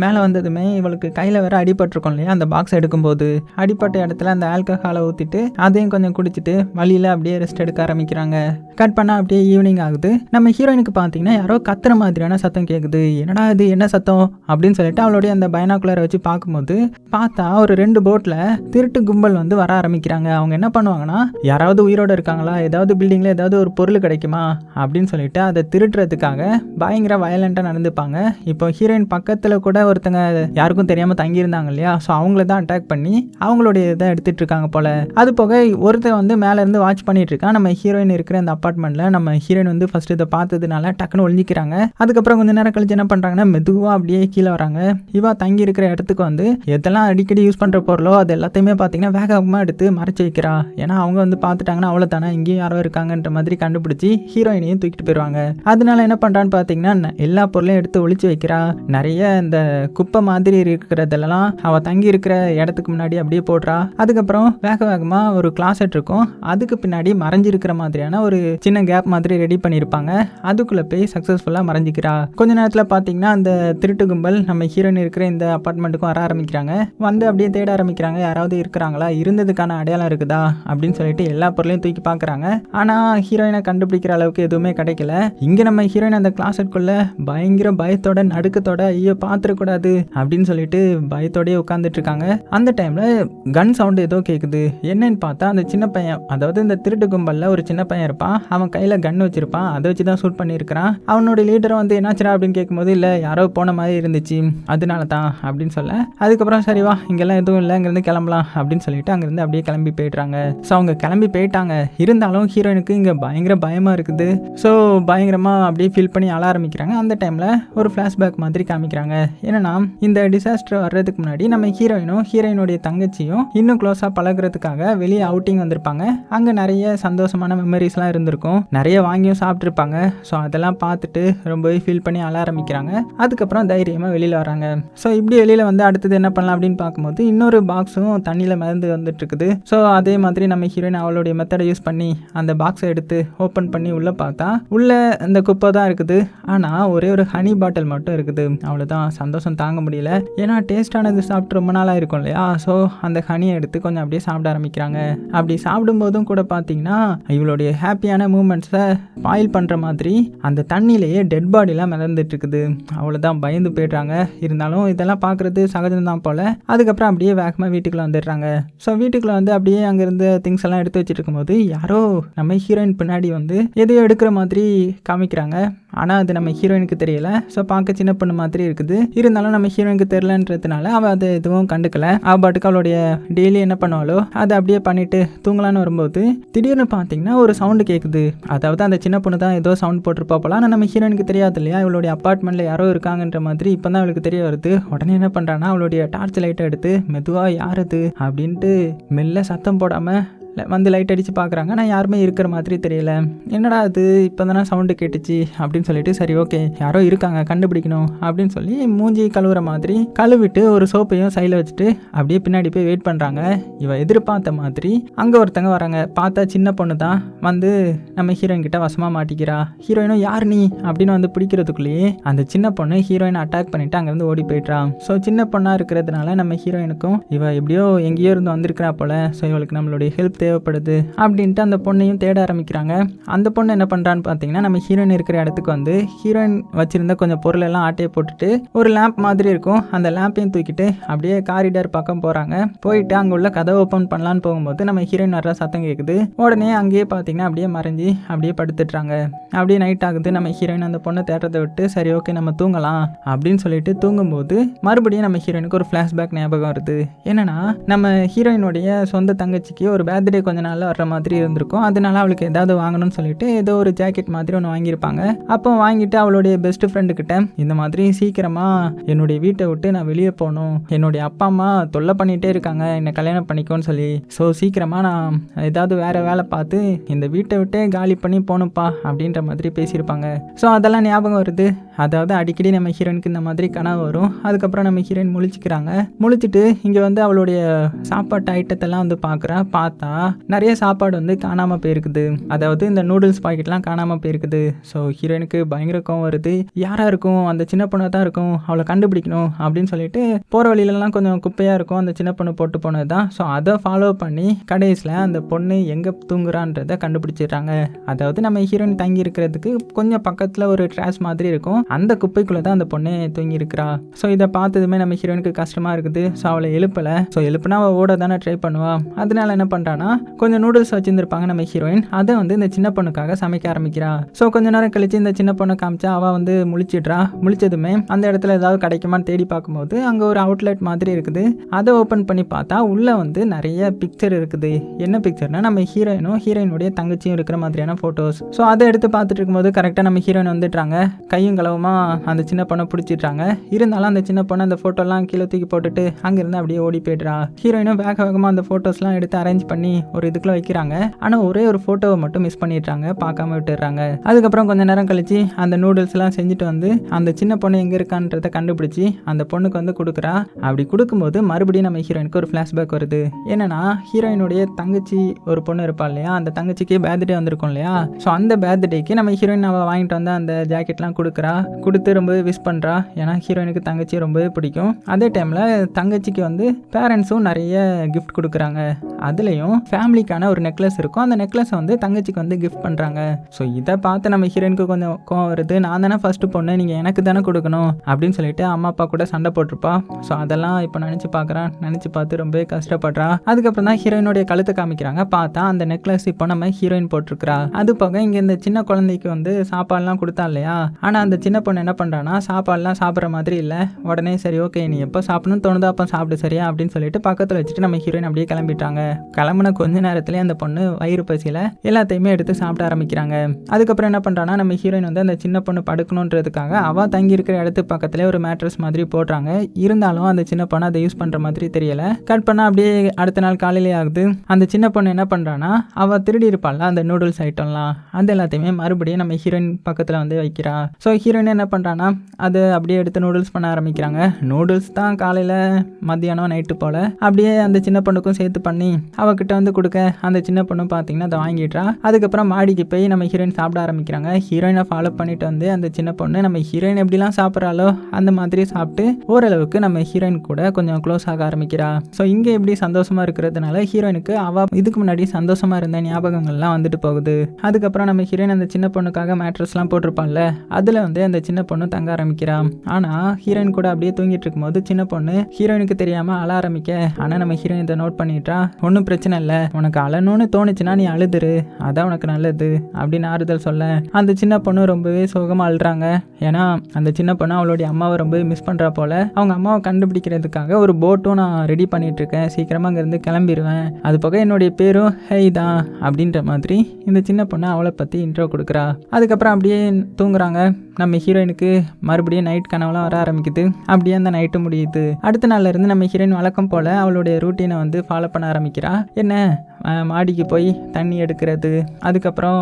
மேலே வந்ததுமே இவளுக்கு கையில் வேற அடிபட்டிருக்கும் இல்லையா, அந்த பாக்ஸ் எடுக்கும்போது அடிப்பட்ட இடத்துல அந்த ஆல்கஹாலை ஊற்றிட்டு அதையும் கொஞ்சம் குடிச்சிட்டு வழியில் அப்படியே ரெஸ்ட் எடுக்க ஆரம்பிக்கிறாங்க. கட் பண்ணால் அப்படியே ஈவினிங் ஆகுது. நம்ம ஹீரோயினுக்கு பார்த்தீங்கன்னா யாரோ கத்துற மாதிரியான சத்தம் கேட்குது. என்னடா இது என்ன சத்தம் அப்படின்னு சொல்லிட்டு அவளுடைய அந்த பைனாக்குலரை வச்சு பார்க்கும்போது பார்த்தா ஒரு 2 போட்டில் திருட்டு கும்பல் வந்து வர ஆரம்பிக்கிறாங்க. அவங்க என்ன பண்ணுவாங்கன்னா யாராவது உயிரோடு இருக்காங்களா, ஏதாவது பில்டிங்கில் ஏதாவது ஒரு பொருள் கிடைக்குமா அப்படின்னு சொல்லிட்டு அதை திருட்டுறதுக்காக பயங்கர வயலண்ட்டாக நடந்துப்பாங்க. இப்போ ஹீரோயின் பக்கத்தில் கூட ஒருத்தங்க யாருக்கும் தெரியாமல் தங்கியிருந்தாங்க இல்லையா, ஸோ அவங்கள தான் அட்டாக் பண்ணி அவங்களுடைய இதை எடுத்துட்டு இருக்காங்க போல. அது போக ஒருத்தர் வந்து மேலே இருந்து வாட்ச் பண்ணிட்டு இருக்கான். நம்ம ஹீரோயின் இருக்கிற அந்த அப்பார்ட்மெண்ட்ல நம்ம ஹீரோயின் வந்து ஃபர்ஸ்ட் இதை பார்த்ததுனால டக்குன்னு ஒழிஞ்சிக்கிறாங்க. அதுக்கப்புறம் கொஞ்சம் நேரம் கழிச்சு என்ன பண்றாங்கன்னா மெதுவாக அப்படியே கீழே வராங்க. இவா தங்கி இருக்கிற இடத்துக்கு வந்து எதெல்லாம் அடிக்கடி யூஸ் பண்ற பொருளோ அது எல்லாத்தையுமே பார்த்தீங்கன்னா வேகமாக எடுத்து மறைச்சு வைக்கிறா. ஏன்னா அவங்க வந்து பார்த்துட்டாங்கன்னா அவ்வளோ தானே இங்கேயும் யாரோ இருக்காங்கன்ற மாதிரி கண்டுபிடிச்சி ஹீரோயினையும் தூக்கிட்டு போயிடுவாங்க. அதனால என்ன பண்றான்னு பார்த்தீங்கன்னா எல்லா பொருளையும் எடுத்து ஒழிச்சு வைக்கிறா. நிறைய இந்த குப்பை மாதிரி இருக்கிறதெல்லாம் அவள் தங்கி இருக்கிற இடத்துக்கு முன்னாடி அப்படியே போடுறா. அதுக்கப்புறம் வேகமாக ஒரு கிளாசெட் இருக்கும், அதுக்கு பின்னாடி மறைஞ்சிருக்கிற மாதிரியான ஒரு சின்ன கேப் மாதிரி ரெடி பண்ணியிருப்பாங்க. அதுக்குள்ளே போய் சக்ஸஸ்ஃபுல்லாக மறைஞ்சிக்கிறா. கொஞ்ச நேரத்தில் பார்த்தீங்கன்னா அந்த திருட்டு கும்பல் நம்ம ஹீரோயின் இருக்கிற இந்த அப்பார்ட்மெண்ட்டுக்கும் வர ஆரம்பிக்கிறாங்க. வந்து அப்படியே தேட ஆரம்பிக்கிறாங்க, யாராவது இருக்கிறாங்களா, இருந்ததுக்கான அடையாளம் இருக்குதா அப்படின்னு சொல்லிட்டு எல்லா பொருளையும் தூக்கி பார்க்குறாங்க. ஆனால் ஹீரோயினை கண்டுபிடிக்கிற அளவுக்கு எதுவுமே கிடைக்கல. இங்கே நம்ம ஹீரோயின் அந்த கிளாசெட்குள்ள பயங்கர பயத்தோட நடுக்கத்தோட ஐயோ பார்த்துடக்கூடாது அப்படின்னு சொல்லிட்டு பயத்தோடய உட்காந்துட்டு இருக்காங்க. அந்த டைம்ல கன் சவுண்ட் ஏதோ கேட்குது. என்னன்னு பார்த்தா அந்த சின்ன பையன், அதாவது இந்த திருட்டு கும்பல்ல ஒரு சின்ன பையன் இருப்பான், அவன் கையில கன் வச்சிருப்பான், அதை வச்சு தான் ஷூட் பண்ணியிருக்கிறான். அவனோட லீடரை வந்து என்னாச்சுரா அப்படின்னு கேட்கும்போது இல்லை யாரோ போன மாதிரி இருந்துச்சு அதனால தான் அப்படின்னு சொல்ல, அதுக்கப்புறம் சரிவா இங்கெல்லாம் எதுவும் இல்லை இங்கேருந்து கிளம்பலாம் அப்படின்னு சொல்லிட்டு அங்கேருந்து அப்படியே கிளம்பி போயிடுறாங்க. ஸோ அவங்க கிளம்பி போயிட்டாங்க. இருந்தாலும் ஹீரோயினுக்கு இங்கே பயங்கர பயமா இருக்குது. ஸோ பயங்கரமா அப்படியே ஃபீல் பண்ணி அழ ஆரம்பிக்கிறாங்க. அந்த டைம்ல ஒரு ஃபிளாஷ்பேக் மாதிரி காமிக்கிறாங்க. என்னன்னா இந்த டிசாஸ்டர் வர்றதுக்கு முன்னாடி நம்ம ஹீரோயினும் ஹீரோயினுடைய தங்கச்சியும் இன்னும் க்ளோஸாக பழகிறதுக்காக வெளியே அவுட்டிங் வந்திருப்பாங்க. அங்கே நிறைய சந்தோஷமான மெமரிஸ்லாம் இருந்திருக்கும், நிறைய வாங்கியும் சாப்பிட்ருப்பாங்க. ஸோ அதெல்லாம் பார்த்துட்டு ரொம்பவே ஃபீல் பண்ணி அழ ஆரம்பிக்கிறாங்க. அதுக்கப்புறம் தைரியமாக வெளியில் வராங்க. ஸோ இப்படி வெளியில் வந்து அடுத்தது என்ன பண்ணலாம் அப்படின்னு பார்க்கும்போது இன்னொரு பாக்ஸும் தண்ணியில் மிதந்து வந்துட்டு இருக்குது. ஸோ அதே மாதிரி நம்ம ஹீரோயின் அவளுடைய மெத்தடை யூஸ் பண்ணி அந்த பாக்ஸை எடுத்து ஓப்பன் பண்ணி உள்ளே பார்த்தா உள்ளே அந்த குப்பை தான் இருக்குது. ஆனால் ஒரே ஒரு ஹனி பாட்டில் மட்டும் இருக்குது. அவ்வளோதான், சந்தோஷம் தாங்க முடியல. ஏன்னா டேஸ்டானது சாப்பிட்டு ரொம்ப நாளாக இருக்கும் இல்லையா. ஸோ அந்த ஹனியை எடுத்து கொஞ்சம் அப்படியே சாப்பிட ஆரம்பிக்கிறாங்க. அப்படி சாப்பிடும்போதும் கூட பார்த்தீங்கன்னா இவளுடைய ஹாப்பியான மூமெண்ட்ஸை ஸ்பாயில் பண்ணுற மாதிரி அந்த தண்ணியிலேயே டெட் பாடிலாம் மிதந்துட்டு இருக்குது. அவ்வளோதான், பயந்து போய்ட்றாங்க. இருந்தாலும் இதெல்லாம் பார்க்குறது சகஜம்தான் போல். அதுக்கப்புறம் அப்படியே வேகமாக வீட்டுக்குள்ளே வந்துடுறாங்க. ஸோ வீட்டுக்குள்ளே வந்து அப்படியே அங்கேருந்து திங்ஸ் எல்லாம் எடுத்து வச்சுட்டு இருக்கும்போது யாரோ நம்ம ஹீரோயின் பின்னாடி வந்து எதையோ எடுக்கிற மாதிரி காமிக்கிறாங்க. ஆனால் அது நம்ம ஹீரோயினுக்கு தெரியல. ஸோ பார்க்க சின்ன பொண்ணு மாதிரி இருக்குது. இருந்தாலும் நம்ம ஹீரோயினுக்கு தெரியலன்றதுனால அவள் அதை எதுவும் கண்டுக்கல. அவள் பாட்டுக்கு அவளுடைய டெய்லி என்ன பண்ணுவாளோ அதை அப்படியே பண்ணிட்டு தூங்கலான்னு வரும்போது திடீர்னு பார்த்தீங்கன்னா ஒரு சவுண்டு கேட்குது. அதாவது அந்த சின்ன பொண்ணு தான் ஏதோ சவுண்ட் போட்டிருப்பா போல. ஆனால் நம்ம ஹீரோயினுக்கு தெரியாது இல்லையா, இவளுடைய அப்பார்ட்மெண்ட்டில் யாரோ இருக்காங்கன்ற மாதிரி இப்போ தான் அவளுக்கு தெரிய வருது. உடனே என்ன பண்ணுறான்னா அவளுடைய டார்ச் லைட்டை எடுத்து மெதுவாக யார் அது அப்படின்ட்டு மெல்ல சத்தம் போடாமல் வந்து லைட் அடித்து பார்க்குறாங்க. ஆனால் யாருமே இருக்கிற மாதிரி தெரியல. என்னடா அது இப்போ தானே சவுண்டு கேட்டுச்சு அப்படின்னு சொல்லிட்டு சரி ஓகே யாரோ இருக்காங்க கண்டுபிடிக்கணும் அப்படின்னு சொல்லி மூஞ்சி கழுவுற மாதிரி கழுவிட்டு ஒரு சோப்பையும் சைடில் வச்சுட்டு அப்படியே பின்னாடி போய் வெயிட் பண்ணுறாங்க. இவ எதிர்பார்த்த மாதிரி அங்கே ஒருத்தங்க வராங்க. பார்த்தா சின்ன பொண்ணு தான் வந்து நம்ம ஹீரோயின் கிட்ட வசமாக மாட்டிக்கிறா. ஹீரோயினும் யார் நீ அப்படின்னு வந்து பிடிக்கிறதுக்குள்ளேயே அந்த சின்ன பொண்ணு ஹீரோயினை அட்டாக் பண்ணிட்டு அங்கேருந்து ஓடி போயிட்டா. ஸோ சின்ன பொண்ணாக இருக்கிறதுனால நம்ம ஹீரோயினுக்கும் இவ எப்படியோ எங்கேயோ இருந்து வந்திருக்கிறா போல. ஸோ இவளுக்கு நம்மளுடைய ஹெல்ப் தேவைப்படுது அப்படின்ட்டு அந்த பொண்ணையும் தேட ஆரம்பிக்கிறாங்க. அந்த பொண்ணு என்ன பண்ணுறான்னு பார்த்தீங்கன்னா நம்ம ஹீரோயின் இருக்கிற இடத்துக்கு வந்து ஹீரோயின் வச்சிருந்த கொஞ்சம் பொருள் எல்லாம் ஆட்டையை போட்டுட்டு ஒரு லேம்ப் மாதிரி இருக்கும், அந்த லேம்பையும் தூக்கிட்டு அப்படியே காரிடார் பக்கம் போகிறாங்க. போயிட்டு அங்கே உள்ள கதவை ஓப்பன் பண்ணலான்னு போகும்போது நம்ம ஹீரோயின் வர்ற சத்தம் கேட்குது. உடனே அங்கேயே பார்த்தீங்கன்னா அப்படியே மறைஞ்சி அப்படியே படுத்துட்டுறாங்க. அப்படியே நைட் ஆகுது. நம்ம ஹீரோயின் அந்த பொண்ணை தேடுறதை விட்டு சரி ஓகே நம்ம தூங்கலாம் அப்படின்னு சொல்லிட்டு தூங்கும்போது மறுபடியும் நம்ம ஹீரோயினுக்கு ஒரு ஃப்ளாஷ்பேக் ஞாபகம் வருது. என்னன்னா நம்ம ஹீரோயினுடைய சொந்த தங்கச்சிக்கு ஒரு பேர்த்டே முன்னாடி கொஞ்ச நாள்ல வர்ற மாதிரி இருந்திருக்கும். அதனால அவளுக்கு ஏதாவது வாங்கணும்னு சொல்லிட்டு ஏதோ ஒரு ஜாக்கெட் மாதிரி ஒன்று வாங்கியிருப்பாங்க. அப்போ வாங்கிட்டு அவளுடைய பெஸ்ட் ஃப்ரெண்டு கிட்ட இந்த மாதிரி சீக்கிரமா என்னுடைய வீட்டை விட்டு நான் வெளியே போகணும், என்னுடைய அப்பா அம்மா தொல்லை பண்ணிகிட்டே இருக்காங்க, என்னை கல்யாணம் பண்ணிக்கோன்னு சொல்லி, ஸோ சீக்கிரமாக நான் ஏதாவது வேறு வேலை பார்த்து இந்த வீட்டை விட்டே காலி பண்ணி போகணும்ப்பா அப்படின்ற மாதிரி பேசியிருப்பாங்க. ஸோ அதெல்லாம் ஞாபகம் வருது. அதாவது அடிக்கடி நம்ம ஹீரோயினுக்கு இந்த மாதிரி கனவு வரும். அதுக்கப்புறம் நம்ம ஹீரோயின் முழிச்சுக்கிறாங்க. முழிச்சிட்டு இங்கே வந்து அவளுடைய சாப்பாட்டு ஐட்டத்தெல்லாம் வந்து பார்த்தா நிறைய சாப்பாடு வந்து காணாமல் போயிருக்குது. அதாவது இந்த நூடுல்ஸ் பாக்கெட்லாம் காணாமல் போயிருக்குது. ஸோ ஹீரோயினுக்கு பயங்கர கோவம் வருது. யாராக இருக்கும், அந்த சின்ன பொண்ணை தான் இருக்கும், அவளை கண்டுபிடிக்கணும் அப்படின்னு சொல்லிட்டு போகிற வழியிலலாம் கொஞ்சம் குப்பையாக இருக்கும், அந்த சின்ன பொண்ணு போட்டு போனது தான். ஸோ அதை ஃபாலோ பண்ணி கடைசியில் அந்த பொண்ணு எங்கே தூங்குறான்றதை கண்டுபிடிச்சிடுறாங்க. அதாவது நம்ம ஹீரோயின் தங்கி இருக்கிறதுக்கு கொஞ்சம் பக்கத்தில் ஒரு ட்ராஷ் மாதிரி இருக்கும், அந்த குப்பைக்குள்ளே தான் அந்த பொண்ணு தூங்கி இருக்கிறா. ஸோ இதை பார்த்ததுமே நம்ம ஹீரோயினுக்கு கஷ்டமாக இருக்குது. ஸோ அவளை எழுப்பலை. ஸோ எழுப்புனா அவள் ஓட தானே ட்ரை பண்ணுவா. அதனால என்ன பண்ணுறான்னா கொஞ்சம் நூடுல்ஸ் வச்சுருந்துருப்பாங்க நம்ம ஹீரோயின், அதை வந்து இந்த சின்ன பொண்ணுக்காக சமைக்க ஆரம்பிக்கிறா. ஸோ கொஞ்ச நேரம் கழிச்சு இந்த சின்ன பொண்ணை காமிச்சா அவள் வந்து முழிச்சிட்றா. முழிச்சதுமே அந்த இடத்துல ஏதாவது கிடைக்குமான்னு தேடி பார்க்கும்போது அங்கே ஒரு அவுட்லெட் மாதிரி இருக்குது. அதை ஓப்பன் பண்ணி பார்த்தா உள்ளே வந்து நிறைய பிக்சர் இருக்குது. என்ன பிக்சர்னா நம்ம ஹீரோயினும் ஹீரோயினுடைய தங்கச்சியும் இருக்கிற மாதிரியான ஃபோட்டோஸ். ஸோ அதை எடுத்து பார்த்துட்டு இருக்கும்போது கரெக்டாக நம்ம ஹீரோயின் வந்துடுறாங்க. கையும் களவுமா அந்த சின்ன பொண்ணை பிடிச்சிட்றாங்க. இருந்தாலும் அந்த சின்ன பொண்ணை அந்த ஃபோட்டோலாம் கீழே தூக்கி போட்டுட்டு அங்கேருந்து அப்படியே ஓடி போய்ட்றா. ஹீரோயினும் வேகமாக அந்த ஃபோட்டோஸ்லாம் எடுத்து அரேஞ்ச் பண்ணி ஒரு இதுக்குள்ள வைக்கிறாங்க. ஆனால் ஒரே ஒரு ஃபோட்டோவை மட்டும் மிஸ் பண்ணிடுறாங்க, பார்க்காம விட்டுடுறாங்க. அதுக்கப்புறம் கொஞ்சம் நேரம் கழிச்சு அந்த நூடுல்ஸ்லாம் செஞ்சுட்டு வந்து அந்த சின்ன பொண்ணு எங்கே இருக்கான்றதை கண்டுபிடிச்சி அந்த பொண்ணுக்கு வந்து கொடுக்குறா. அப்படி கொடுக்கும்போது மறுபடியும் நம்ம ஹீரோயினுக்கு ஒரு ஃப்ளாஷ்பேக் வருது. என்னன்னா ஹீரோயினுடைய தங்கச்சி ஒரு பொண்ணு இருப்பா இல்லையா, அந்த தங்கச்சிக்கு பேர்த்டே வந்திருக்கும் இல்லையா. ஸோ அந்த பேர்த்டேக்கு நம்ம ஹீரோயின் அவள் வாங்கிட்டு வந்து அந்த ஜாக்கெட்லாம் கொடுத்து ரொம்பவே விஷ் பண்ணுறா. ஏன்னா ஹீரோயினுக்கு தங்கச்சி ரொம்பவே பிடிக்கும். அதே டைமில் தங்கச்சிக்கு வந்து பேரண்ட்ஸும் நிறைய கிஃப்ட் கொடுக்குறாங்க. அதுலேயும் ஃபேமிலிக்கான ஒரு நெக்லஸ் இருக்கும். அந்த நெக்லஸை வந்து தங்கச்சிக்கு வந்து கிஃப்ட் பண்ணுறாங்க. ஸோ இதை பார்த்து நம்ம ஹீரோயினுக்கு கொஞ்சம் கோவம் வருது. நான் தானே ஃபஸ்ட்டு பொண்ணு, நீங்கள் எனக்கு தானே கொடுக்கணும் அப்படின்னு சொல்லிட்டு அம்மா அப்பா கூட சண்டை போட்டிருப்பா. ஸோ அதெல்லாம் இப்போ நினச்சி பார்த்து ரொம்பவே கஷ்டப்படுறா. அதுக்கப்புறம் தான் ஹீரோயினுடைய கழுத்தை காமிக்கிறாங்க. பார்த்தா அந்த நெக்லஸ் இப்போ நம்ம ஹீரோயின் போட்டிருக்கிறா. அது போக இங்கே இந்த சின்ன குழந்தைக்கு வந்து சாப்பாடுலாம் கொடுத்தா இல்லையா. ஆனால் அந்த சின்ன பொண்ணு என்ன பண்ணுறான்னா சாப்பாடுலாம் சாப்பிட்ற மாதிரி இல்லை. உடனே சரி ஓகே நீ எப்போ சாப்பிடணும்னு தோணுதோ அப்போ சாப்பிடு சரியா அப்படின்னு சொல்லிட்டு பக்கத்தில் வச்சுட்டு நம்ம ஹீரோயின் அப்படியே கிளம்பிட்டாங்க. கிளம்புன கொஞ்ச நேரத்துலேயே அந்த பொண்ணு வயிறு பசியில் எல்லாத்தையுமே எடுத்து சாப்பிட ஆரம்பிக்கிறாங்க. அதுக்கப்புறம் என்ன பண்ணுறான்னா நம்ம ஹீரோயின் வந்து அந்த சின்ன பொண்ணு படுக்கணுன்றதுக்காக அவள் தங்கி இருக்கிற இடத்து பக்கத்துலேயே ஒரு மேட்ரஸ் மாதிரி போடுறாங்க. இருந்தாலும் அந்த சின்ன பொண்ணு அதை யூஸ் பண்ணுற மாதிரி தெரியல. கட் பண்ணால் அப்படியே அடுத்த நாள் காலையிலே ஆகுது. அந்த சின்ன பொண்ணு என்ன பண்ணுறான்னா அவள் திருடி இருப்பாள் அந்த நூடுல்ஸ் ஐட்டம்லாம், அது எல்லாத்தையுமே மறுபடியும் நம்ம ஹீரோயின் பக்கத்தில் வந்து வைக்கிறா. ஸோ ஹீரோயின் என்ன பண்ணுறான்னா அது அப்படியே எடுத்து நூடுல்ஸ் பண்ண ஆரம்பிக்கிறாங்க. நூடுல்ஸ் தான் காலையில் மத்தியானம் நைட்டு போல் அப்படியே அந்த சின்ன பொண்ணுக்கும் சேர்த்து பண்ணி அவகிட்ட வந்து கொடுக்க அந்த சின்ன பொண்ணு பார்த்தீங்கன்னா அதை வாங்கிடுறா. அதுக்கப்புறம் மாடிக்கு போய் நம்ம ஹீரோயின் சாப்பிட ஆரம்பிக்கிறாங்க. ஹீரோயினை ஃபாலோ பண்ணிட்டு வந்து அந்த சின்ன பொண்ணு நம்ம ஹீரோயின் எப்படிலாம் சாப்பிட்றாலோ அந்த மாதிரி சாப்பிட்டு ஓரளவுக்கு நம்ம ஹீரோயின் கூட கொஞ்சம் க்ளோஸ் ஆக ஆரம்பிக்கிறா. ஸோ இங்கே எப்படி சந்தோஷமா இருக்கிறதுனால ஹீரோயினுக்கு அவள் இதுக்கு முன்னாடி சந்தோஷமா இருந்த ஞாபகங்கள்லாம் வந்துட்டு போகுது. அதுக்கப்புறம் நம்ம ஹீரோயின் அந்த சின்ன பொண்ணுக்காக மேட்ரஸ்லாம் போட்டிருப்பான்ல, அதில் வந்து அந்த சின்ன பொண்ணு தங்க ஆரம்பிக்கிறா. ஆனால் ஹீரோயின் கூட அப்படியே தூங்கிட்டு இருக்கும்போது சின்ன பொண்ணு ஹீரோயினுக்கு தெரியாமல் அழ ஆரம்பிக்க. ஆனால் நம்ம ஹீரோயின் இதை நோட் பண்ணிட்டா. ஒன்றும் பிரச்சனை இல்லை, உனக்கு அழணும்னு தோணுச்சுன்னா நீ அழுதுரு, அதான் உனக்கு நல்லது அப்படின்னு ஆறுதல் சொல்ல அந்த சின்ன பொண்ணு ரொம்பவே சோகமாக அழுறாங்க. ஏன்னா அந்த சின்ன பொண்ணு அவளுடைய அம்மாவை ரொம்பவே மிஸ் பண்ணுறா போல. அவங்க அம்மாவை கண்டுபிடிக்கிறதுக்காக ஒரு போட்டும் நான் ரெடி பண்ணிட்டு இருக்கேன், சீக்கிரமாக அங்கேருந்து கிளம்பிடுவேன், அது போக என்னுடைய பேரும் ஹெய் தான் அப்படின்ற மாதிரி இந்த சின்ன பொண்ணு அவளை பற்றி இன்ட்ரோ கொடுக்குறா. அதுக்கப்புறம் அப்படியே தூங்குறாங்க. நம்ம ஹீரோயினுக்கு மறுபடியும் நைட் கனவுலாம் வர ஆரம்பிக்குது. அப்படியே அந்த நைட்டு முடியுது. அடுத்த நாள்ல இருந்து நம்ம ஹீரோயின் வழக்கம் போல் அவளுடைய ரூட்டீனை வந்து ஃபாலோ பண்ண ஆரம்பிக்கிறா. என்ன மாடிக்கு போய் தண்ணி எடுக்கிறது, அதுக்கப்புறம்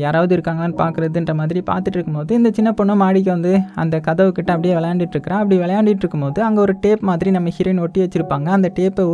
யாராவது இருக்காங்களான்னு பார்க்குறதுன்ற மாதிரி பார்த்துட்டு இருக்கும்போது இந்த சின்ன பொண்ணு மாடிக்கு வந்து அந்த கதவு கிட்ட அப்படியே விளையாண்டுட்டு இருக்கிறா. அப்படி விளையாண்டுட்டு இருக்கும்போது அங்கே ஒரு டேப் மாதிரி நம்ம ஹீரோயின் ஒட்டி வச்சிருப்பாங்க. அந்த டேப்பை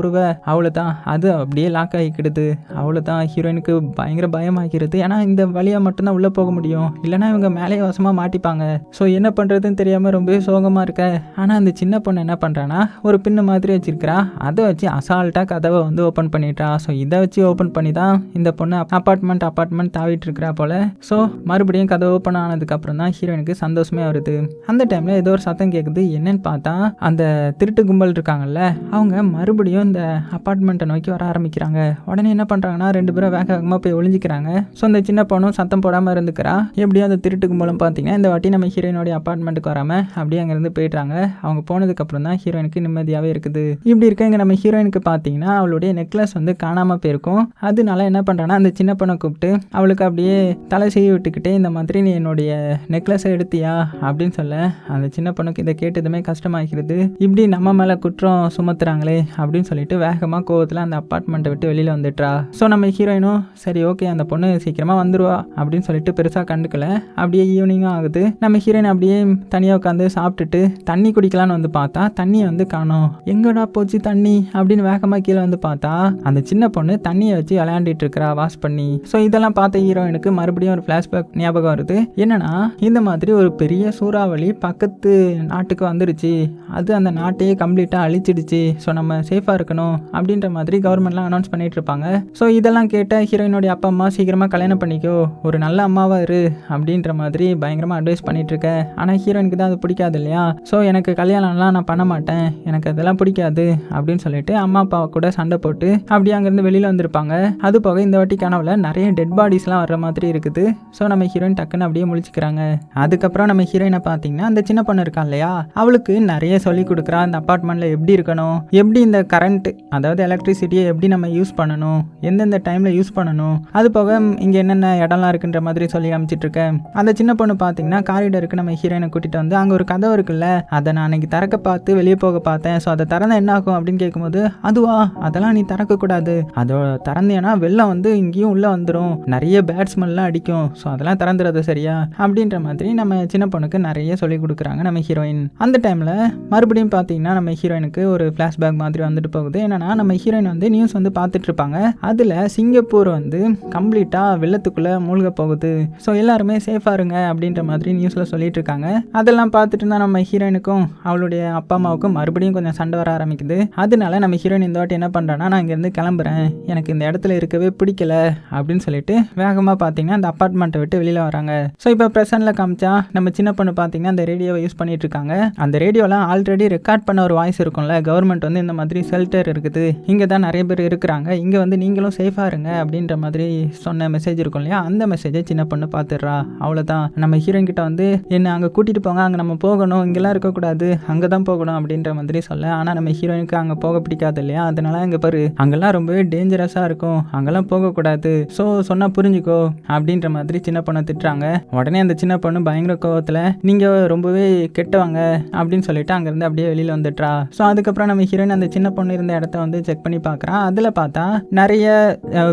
அவ்வளோதான் அது அப்படியே லாக் ஆகிக்கிடுது. அவ்வளோதான் ஹீரோயினுக்கு பயங்கர பயமாகிறது. ஏன்னா இந்த வழியாக மட்டும்தான் உள்ளே போக முடியும், இல்லைனா இவங்க மேலேயே வசமாக மாட்டிப்பாங்க. ஸோ என்ன பண்ணுறதுன்னு தெரியாமல் ரொம்பவே சோகமாக இருக்க. ஆனால் அந்த சின்ன பொண்ணு என்ன பண்ணுறான்னா ஒரு பின்னு மாதிரி வச்சிருக்கிறா. அதை வச்சு அசால்ட்டாக கதவை வந்து ஓப்பன் பண்ணிட்டா. ஸோ இதை வச்சு ஓப்பன் பண்ணி தான் இந்த பொண்ணு அப்பார்ட்மெண்ட் தாவிட்டு இருக்கிறா போல. ஸோ மறுபடியும் கதை ஓப்பன் ஆனதுக்கப்புறம் தான் ஹீரோயினுக்கு சந்தோஷமே வருது. அந்த டைமில் ஏதோ ஒரு சத்தம் கேட்குது. என்னன்னு பார்த்தா அந்த திருட்டு கும்பல் இருக்காங்கல்ல, அவங்க மறுபடியும் இந்த அப்பார்ட்மெண்ட்டை நோக்கி வர ஆரம்பிக்கிறாங்க. உடனே என்ன பண்ணுறாங்கன்னா 2 பேரும் வேகமாக போய் ஒளிஞ்சிக்கிறாங்க. ஸோ அந்த சின்ன பொண்ணும் சத்தம் போடாமல் இருந்துக்கிறா. எப்படியும் அந்த திருட்டு கும்பலும் பார்த்தீங்கன்னா இந்த வாட்டி நம்ம ஹீரோயினோடைய அப்பார்ட்மெண்ட்டுக்கு வராமல் அப்படியே அங்கேருந்து போயிட்டாங்க. அவங்க போனதுக்கப்புறம் தான் ஹீரோயினுக்கு நிம்மதியாகவே இருக்குது. இப்படி இருக்க இங்கே நம்ம ஹீரோயினுக்கு பார்த்தீங்கன்னா அவளுடைய நெக்லஸ் வந்து காணாமல் போயிருக்கும். அதனால என்ன பண்ணுறான்னா அந்த சின்ன பொண்ணை கூப்பிட்டு அவளுக்கு அப்படியே தலை செய்ய விட்டுக்கிட்டே இந்த மாதிரி நீ என்னுடைய நெக்லஸை எடுத்தியா அப்படின்னு சொல்ல அந்த சின்ன பொண்ணுக்கு இதை கேட்டதுமே கஷ்டமாகிறது. இப்படி நம்ம மேலே குற்றம் சுமத்துறாங்களே அப்படின்னு சொல்லிட்டு வேகமாக கோவத்தில் அந்த அப்பார்ட்மெண்ட்டை விட்டு வெளியில் வந்துட்டா. ஸோ நம்ம ஹீரோயினும் சரி ஓகே அந்த பொண்ணு சீக்கிரமாக வந்துருவா அப்படின்னு சொல்லிட்டு பெருசாக கண்டுக்கல. அப்படியே ஈவினிங்கும் ஆகுது. நம்ம ஹீரோயின் அப்படியே தனியாக உட்காந்து சாப்பிட்டுட்டு தண்ணி குடிக்கலான்னு வந்து பார்த்தா தண்ணியை வந்து காணோம். எங்கடா போச்சு தண்ணி அப்படின்னு வேகமாக கீழே வந்து பார்த்தா அந்த சின்ன பொண்ணு தண்ணியை வச்சு விளையாண்டிட்டு இருக்கிறா வாஷ் பண்ணி. ஸோ இதெல்லாம் பார்த்த ஹீரோயினுக்கு மறுபடியும் ஒரு ஃப்ளாஷ்பேக் ஞாபகம் வருது. என்னன்னா இந்த மாதிரி ஒரு பெரிய சூறாவளி பக்கத்து நாட்டுக்கு வந்துருச்சு, அது அந்த நாட்டையே கம்ப்ளீட்டாக அழிச்சிடுச்சு, ஸோ நம்ம சேஃபாக இருக்கணும் அப்படின்ற மாதிரி கவர்மெண்ட்லாம் அனௌன்ஸ் பண்ணிட்டு இருப்பாங்க. ஸோ இதெல்லாம் கேட்ட ஹீரோயினுடைய அப்பா அம்மா சீக்கிரமாக கல்யாணம் பண்ணிக்கோ, ஒரு நல்ல அம்மாவாக இரு அப்படின்ற மாதிரி பயங்கரமாக அட்வைஸ் பண்ணிட்டு இருக்க. ஆனால் ஹீரோயினுக்கு தான் அது பிடிக்காது இல்லையா. ஸோ எனக்கு கல்யாணம்லாம் நான் பண்ண மாட்டேன், எனக்கு அதெல்லாம் பிடிக்காது அப்படின்னு சொல்லிட்டு அம்மா அப்பா கூட சண்டை போட்டு அப்படியே அங்கேருந்து வெளியில் வந்திருப்பாங்க. அது போக இந்த வாட்டி கனவுல நிறைய டெட் பாடிஸ்லாம் வர்ற மாதிரி இருக்குது. ஸோ நம்ம ஹீரோயின் டக்குன்னு அப்படியே முழிச்சுக்கிறாங்க. அதுக்கப்புறம் நம்ம ஹீரோயினை பார்த்தீங்கன்னா அந்த சின்ன பொண்ணு இருக்கா இல்லையா, அவளுக்கு நிறைய சொல்லி கொடுக்குறா அந்த அப்பார்ட்மெண்ட்டில் எப்படி இருக்கணும், எப்படி இந்த கரண்ட் அதாவது எலக்ட்ரிசிட்டியை எப்படி நம்ம யூஸ் பண்ணணும், எந்தெந்த டைமில் யூஸ் பண்ணணும், அது போக இங்கே என்னென்ன இடம்லாம் இருக்குன்ற மாதிரி சொல்லி காமிச்சிட்டு இருக்கேன். அந்த சின்ன பொண்ணு பார்த்தீங்கன்னா காரிடருக்கு நம்ம ஹீரோயினை கூட்டிகிட்டு வந்து அங்கே ஒரு கதவு இருக்குல்ல, அதை நான் அன்னைக்கு திறக்க பார்த்து வெளியே போக பார்த்தேன், ஸோ அதை திறந்தா என்ன ஆகும் அப்படின்னு கேட்கும்போது அதுவா அதெல்லாம் நீ திறக்கக்கூடாது, அதோ திறந்தேன்னா வெள்ளம் வந்து இங்கேயும் உள்ளே வந்துடும், நிறைய பேட் ஸ்மெல்லாம் அடிக்கும், ஸோ அதெல்லாம் திறந்துடுறது சரியா அப்படின்ற மாதிரி நம்ம சின்ன பொண்ணுக்கு நிறைய சொல்லி கொடுக்குறாங்க நம்ம ஹீரோயின். அந்த டைமில் மறுபடியும் பார்த்தீங்கன்னா நம்ம ஹீரோயினுக்கு ஒரு ஃப்ளாஷ்பேக் மாதிரி வந்துட்டு போகுது. என்னன்னா நம்ம ஹீரோயின் வந்து நியூஸ் வந்து பார்த்துட்டு இருப்பாங்க. அதில் சிங்கப்பூர் வந்து கம்ப்ளீட்டாக வெள்ளத்துக்குள்ளே மூழ்க போகுது, ஸோ எல்லாருமே சேஃபாக இருங்க அப்படின்ற மாதிரி நியூஸில் சொல்லிட்டு இருக்காங்க. அதெல்லாம் பார்த்துட்டு தான் நம்ம ஹீரோயினுக்கும் அவளுடைய அப்பா அம்மாவுக்கும் மறுபடியும் கொஞ்சம் சண்டை வர ஆரம்பிக்குது. அதனால நம்ம ஹீரோயின் இந்த வாட்டி என்ன பண்ணுறான்னா நான் இங்கேருந்து கிளம்புறேன், எனக்கு இந்த இடத்துல இருக்கவே பிடிக்கல அப்படின்னு சொல்லிட்டு வேகமாக பார்த்தீங்கன்னா அந்த அப்பார்ட்மெண்ட்டை விட்டு வெளியில் வராங்க. ஸோ இப்போ ப்ரெசென்ட்டில் காமிச்சா நம்ம சின்ன பொண்ணு பார்த்தீங்கன்னா அந்த ரேடியோவை யூஸ் பண்ணிட்டு இருக்காங்க. அந்த ரேடியோவில் ஆல்ரெடி ரெக்கார்ட் பண்ண ஒரு வாய்ஸ் இருக்கும்ல, கவர்மெண்ட் வந்து இந்த மாதிரி ஷெல்டர் இருக்குது, இங்கே தான் நிறைய பேர் இருக்கிறாங்க, இங்கே வந்து நீங்களும் சேஃபாக இருங்க அப்படின்ற மாதிரி சொன்ன மெசேஜ் இருக்கும் இல்லையா, அந்த மெசேஜை சின்ன பொண்ணு பார்த்துடுறா. அவ்வளோதான். நம்ம ஹீரோயின் கிட்ட வந்து என்ன அங்கே கூட்டிகிட்டு போங்க, அங்கே நம்ம போகணும், இங்கெல்லாம் இருக்கக்கூடாது, அங்கே தான் போகணும் அப்படின்ற மாதிரி சொல்ல. ஆனால் நம்ம ஹீரோயினுக்கு அங்கே போக பிடிக்காது இல்லையா, அதனால அங்கே பாரு அங்கெல்லாம் ரொம்பவே டேஞ்சரஸாக இருக்கும், அங்கெல்லாம் போகக்கூடாது, ஸோ சொன்னால் புரிஞ்சுக்கோ அப்படின்ற மாதிரி சின்ன பொண்ணை திட்டுறாங்க. உடனே அந்த சின்ன பொண்ணு பயங்கர கோவத்தில் நீங்கள் ரொம்பவே கெட்டவங்க அப்படின்னு சொல்லிட்டு அங்கேருந்து அப்படியே வெளியில் வந்துட்டுறா. ஸோ அதுக்கப்புறம் நம்ம ஹீரோயின் அந்த சின்ன பொண்ணு இருந்த இடத்த வந்து செக் பண்ணி பார்க்குறா. அதில் பார்த்தா நிறைய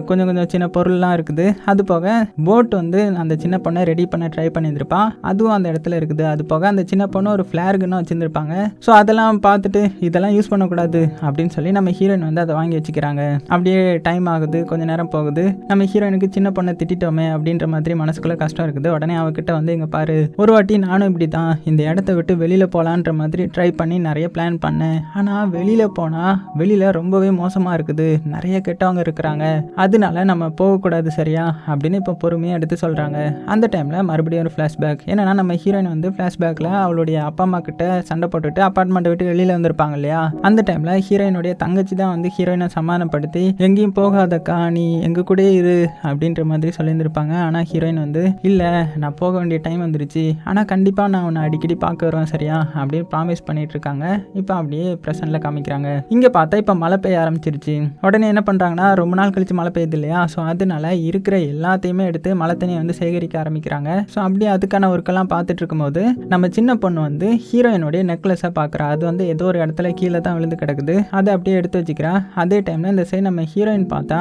கொஞ்சம் கொஞ்சம் சின்ன பொருள்லாம் இருக்குது. அது போக போட் வந்து அந்த சின்ன பொண்ணை ரெடி பண்ண ட்ரை பண்ணியிருந்திருப்பான், அதுவும் அந்த இடத்துல இருக்குது. அது போக அந்த சின்ன பொண்ணு ஒரு ஃப்ளார்குன்னு வச்சுருந்துருப்பாங்க. ஸோ அதெல்லாம் பார்த்துட்டு இதெல்லாம் யூஸ் பண்ணக்கூடாது அப்படின்னு சொல்லி நம்ம ஹீரோயின் வந்து அதை வாங்கி வச்சுக்கிறாங்க. அப்படியே டைம் ஆகுது, கொஞ்சம் நேரம் போகுது. நம்ம ஹீரோயினுக்கு சின்ன பொண்ணை திட்டோமே அப்படின்ற மாதிரி மனசுக்குள்ளே கஷ்டம் இருக்குது. உடனே அவகிட்ட வந்து இங்கே பாரு, ஒரு வாட்டி நானும் இப்படி தான் இந்த இடத்த விட்டு வெளியில் போகலான்ற மாதிரி ட்ரை பண்ணி நிறைய பிளான் பண்ணேன், ஆனால் வெளியில் போனால் வெளியில் ரொம்பவே மோசமாக இருக்குது, நிறைய கெட்டவங்க இருக்கிறாங்க, அதனால நம்ம போகக்கூடாது சரியா அப்படின்னு இப்போ பொறுமையாக எடுத்து சொல்கிறாங்க. அந்த டைமில் மறுபடியும் ஒரு ஃப்ளாஷ்பேக். என்னன்னா நம்ம ஹீரோயின் வந்து ஃப்ளாஷ்பேக்கில் அவளுடைய அப்பா அம்மா கிட்ட சண்டை போட்டுட்டு அப்பார்ட்மெண்ட்டை விட்டு வெளியில் வந்திருப்பாங்க இல்லையா, அந்த டைமில் ஹீரோயினுடைய தங்கச்சி தான் வந்து ஹீரோயினை சமாதானப்படுத்தி எங்கேயும் போகாதக்கா நீ எங்கள் கூட இரு அப்படின்ற மாதிரி சொல்லியிருந்திருப்பாங்க. ஆனால் ஹீரோயின் வந்து இல்லை நான் போக வேண்டிய டைம் வந்துருச்சு, ஆனால் கண்டிப்பாக நான் உன்னை அடிக்கடி பார்க்க வருவேன் சரியா அப்படின்னு ப்ராமிஸ் பண்ணிட்டு இருக்காங்க. இப்போ அப்படியே ப்ரெசென்ட்ல காமிக்கிறாங்க. இங்கே பார்த்தா இப்போ மழை பெய்ய ஆரம்பிச்சிருச்சு. உடனே என்ன பண்ணுறாங்கன்னா ரொம்ப நாள் கழிச்சு மழை பெய்யுது இல்லையா, ஸோ அதனால இருக்கிற எல்லாத்தையுமே எடுத்து மழை தண்ணியை வந்து சேகரிக்க ஆரம்பிக்கிறாங்க. ஸோ அப்படியே அதுக்கான ஒர்க்கெல்லாம் பார்த்துட்டு இருக்கும்போது நம்ம சின்ன பொண்ணு வந்து ஹீரோயினுடைய நெக்லஸை பார்க்குறா. அது வந்து ஏதோ ஒரு இடத்துல கீழே தான் விழுந்து கிடக்குது, அதை அப்படியே எடுத்து வச்சுக்கிறா. அதே டைமில் இந்த சைடு நம்ம ஹீரோயின் பார்த்தா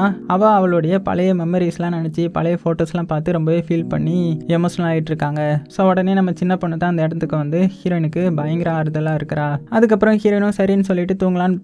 அவளுடைய பழைய மெமரிஸ்லாம் நினச்சி பழைய ஃபோட்டோஸ்லாம் பார்த்து ரொம்பவே ஃபீல் பண்ணி எமோஷனல் ஆகிட்டு இருக்காங்க. ஸோ உடனே நம்ம சின்ன பொண்ணு தான் அந்த இடத்துக்கு வந்து ஹீரோயினுக்கு பயங்கர ஆறுதலாக இருக்கிறா. அதுக்கப்புறம் ஹீரோயினும் சரின்னு சொல்லிட்டு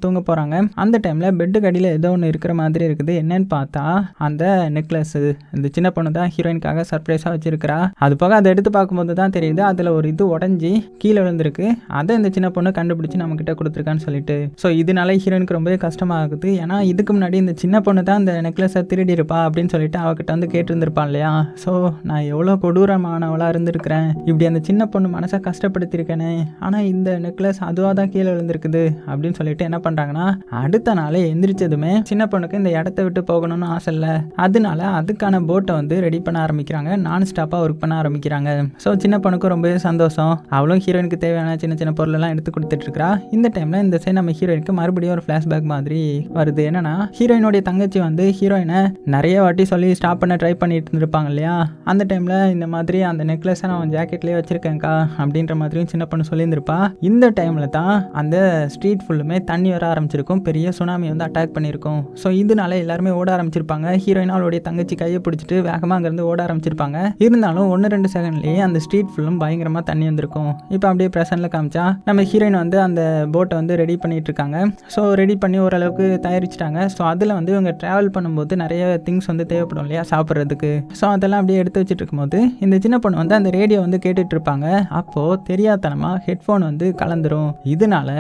தூங்க போகிறாங்க. அந்த டைமில் பெட்டுக்கு அடியில் ஏதோ ஒன்று இருக்கிற மாதிரி இருக்குது. என்னன்னு பார்த்தா அந்த நெக்லஸ் இந்த சின்ன பொண்ணு தான் ஹீரோயினுக்காக சர்ப்ரைஸாக வச்சிருக்கிறா. அது போக அதை எடுத்து பார்க்கும்போது தான் தெரியுது அதில் ஒரு இது உடஞ்சி கீழே விழுந்திருக்கு, அதை இந்த சின்ன பொண்ணு கண்டுபிடிச்சி நம்ம கிட்ட கொடுத்துருக்கான்னு சொல்லிட்டு. ஸோ இதனால ஹீரோயினுக்கு ரொம்பவே கஷ்டமாகுது. ஏன்னா இதுக்கு முன்னாடி இந்த சின்ன பொண்ணு தான் அந்த நெக்லஸை திருடி இருப்பா அப்படின்னு சொல்லிட்டு அவகிட்ட வந்து கேட்டுருந்துருப்பான் இல்லையா. ஸோ நான் எவ்வளோ கொடூரமானவளாக இருந்திருக்கிறேன், இப்படி அந்த சின்ன பொண்ணு மனசை கஷ்டப்படுத்திருக்கேனே, ஆனால் இந்த நெக்லஸ் அதுவாக தான் கீழே விழுந்திருக்குது அப்படின்னு சொல்லிட்டு என்ன பண்ணுறாங்கன்னா அடுத்த நாளே எந்திரிச்சதுமே சின்ன பொண்ணுக்கு இந்த இடத்த விட்டு போகணும்னு ஆசை இல்லை, அதனால அதுக்கான போட்டை வந்து ரெடி பண்ண ஆரம்பிக்கிறாங்க, நான் ஸ்டாப்பாக ஒர்க் பண்ண ஆரம்பிக்கிறாங்க. ஸோ சின்ன பொண்ணுக்கு ரொம்பவே சந்தோஷம். அவளும் ஹீரோயினுக்கு தேவையான சின்ன சின்ன பொருளெல்லாம் எடுத்து கொடுத்துட்டு இருக்கா. இந்த டைமில் இந்த சைடு நம்ம ஹீரோயினுக்கு மறுபடியும் ஒரு ஃப்ளாஷ்பேக் மாதிரி வருது. என்னன்னா ஹீரோயினுடைய தங்கச்சி வந்து ஹீரோயினை நிறைய வாட்டி சொல்லி ஸ்டாப் பண்ண ட்ரை பண்ணிட்டு இருந்திருப்பாங்க இல்லையா, அந்த டைமில் இந்த மாதிரி அந்த நெக்லஸை நான் ஜாக்கெட்லேயே வச்சுருக்கேன்க்கா அப்படின்ற மாதிரியும் சின்ன பொண்ணு சொல்லியிருந்திருப்பா. இந்த டைமில் தான் அந்த ஸ்ட்ரீட் ஃபுல்லுமே தண்ணி வர ஆரம்பிச்சிருக்கும், பெரிய சுனாமி வந்து அட்டாக் பண்ணியிருக்கும். ஸோ இதனால எல்லாருமே ஓட ஆரம்பிச்சிருப்பாங்க. ஹீரோயின் அவளுடைய தங்கச்சி கையை பிடிச்சிட்டு வேகமாக அங்கேருந்து ஓட ஆரம்பிச்சிருப்பாங்க. இருந்தாலும் 1-2 செகண்ட்லேயே அந்த ஸ்ட்ரீட் ஃபுல்லும் பயங்கரமாக தண்ணி வந்திருக்கும். இப்போ அப்படியே ப்ரெசென்ட்டில் காமிச்சா நம்ம ஹீரோயின் வந்து அந்த போட்டை வந்து ரெடி பண்ணிட்டு இருக்காங்க. ஸோ ரெடி பண்ணி ஓரளவுக்கு தயாரிச்சிட்டாங்க. ஸோ அதில் வந்து இவங்க ட்ராவல் பண்ணும்போது நிறைய திங்ஸ் வந்து தேவைப்படும் இல்லையா சாப்பிட்றதுக்கு. ஸோ அதெல்லாம் அப்படியே எடுத்து வச்சுட்டு இருக்கும்போது இந்த சின்ன பொண்ணு வந்து அந்த ரேடியோ வந்து கேட்டுட்டு இருப்பாங்க. அப்போது தெரியாதனமாக ஹெட்ஃபோன் வந்து கலந்துரும். இதனால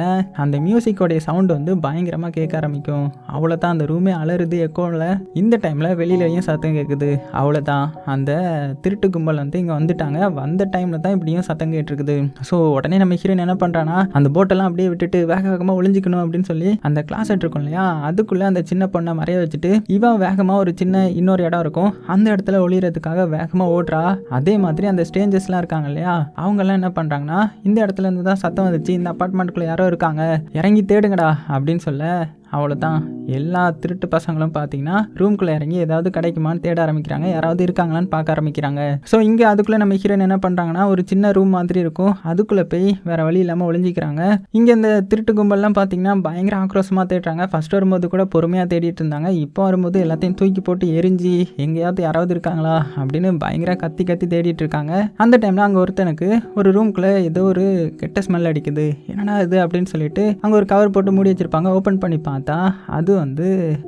அந்த மியூசிக்கோடைய சவுண்டு வந்து பயங்கரமாக கேட்க ஆரம்பிக்கும். அவ்வளோதான், அந்த ரூமே அலறுது எக்கோவில். இந்த டைமில் வெளியிலையும் சத்தம் கேட்குது. அவ்வளோதான், அந்த திருட்டு கும்பல் வந்து இங்கே வந்துட்டாங்க. வந்த டைமில் தான் இப்படியும் சத்தம் கேட்டுருக்குது. ஸோ உடனே நம்ம ஹீரோயின் என்ன பண்ணுறான்னா அந்த போட்டெல்லாம் அப்படியே விட்டுட்டு வேக வேகமாக ஒளிஞ்சிக்கணும் அப்படின்னு சொல்லி அந்த கிளாஸெட் இருக்கும் இல்லையா, அதுக்குள்ளே அந்த சின்ன பொண்ணை மறைய வச்சுட்டு இவன் வேகமாக ஒரு சின்ன இன்னொரு இடம் இருக்கும், அந்த இடத்துல ஒளியறதுக்காக வேகமாக ஓடுறா. அதே மாதிரி அந்த ஸ்ட்ரேஞ்சர்ஸ்லாம் இருக்காங்க இல்லையா, அவங்கெல்லாம் என்ன பண்ணுறாங்கன்னா இந்த இடத்துல இருந்து தான் சத்தம் வந்துச்சு, இந்த அப்பார்ட்மெண்ட்டுக்குள்ளே யாரோ இருக்காங்க, இறங்கி தேடுங்கடா அப்படின்னு சொல்ல அவ்வளோதான், எல்லா திருட்டு பசங்களும் பார்த்தீங்கன்னா ரூம்குள்ளே இறங்கி ஏதாவது கிடைக்குமான்னு தேட ஆரம்பிக்கிறாங்க, யாராவது இருக்காங்களான்னு பார்க்க ஆரம்பிக்கிறாங்க. ஸோ இங்கே அதுக்குள்ளே நம்ம ஹீரோயின் என்ன பண்ணுறாங்கன்னா ஒரு சின்ன ரூம் மாதிரி இருக்கும், அதுக்குள்ளே போய் வேறு வழி இல்லாமல் ஒளிஞ்சிக்கிறாங்க. இங்கே இந்த திருட்டு கும்பல்லாம் பார்த்தீங்கன்னா பயங்கர ஆக்ரோஷமாக தேடுறாங்க. ஃபர்ஸ்ட் வரும்போது கூட பொறுமையாக தேடிட்டு இருந்தாங்க, இப்போ வரும்போது எல்லாத்தையும் தூக்கி போட்டு எரிஞ்சு எங்கேயாவது யாராவது இருக்காங்களா அப்படின்னு பயங்கர கத்தி கத்தி தேடிட்டு இருக்காங்க. அந்த டைமில் அங்கே ஒருத்தனுக்கு ஒரு ரூம்குள்ளே ஏதோ ஒரு கெட்ட ஸ்மெல் அடிக்குது, என்னடா இது அப்படின்னு சொல்லிட்டு அங்கே ஒரு கவர் போட்டு மூடி வச்சிருப்பாங்க. ஓப்பன் பண்ணி பார்த்தா அது வந்து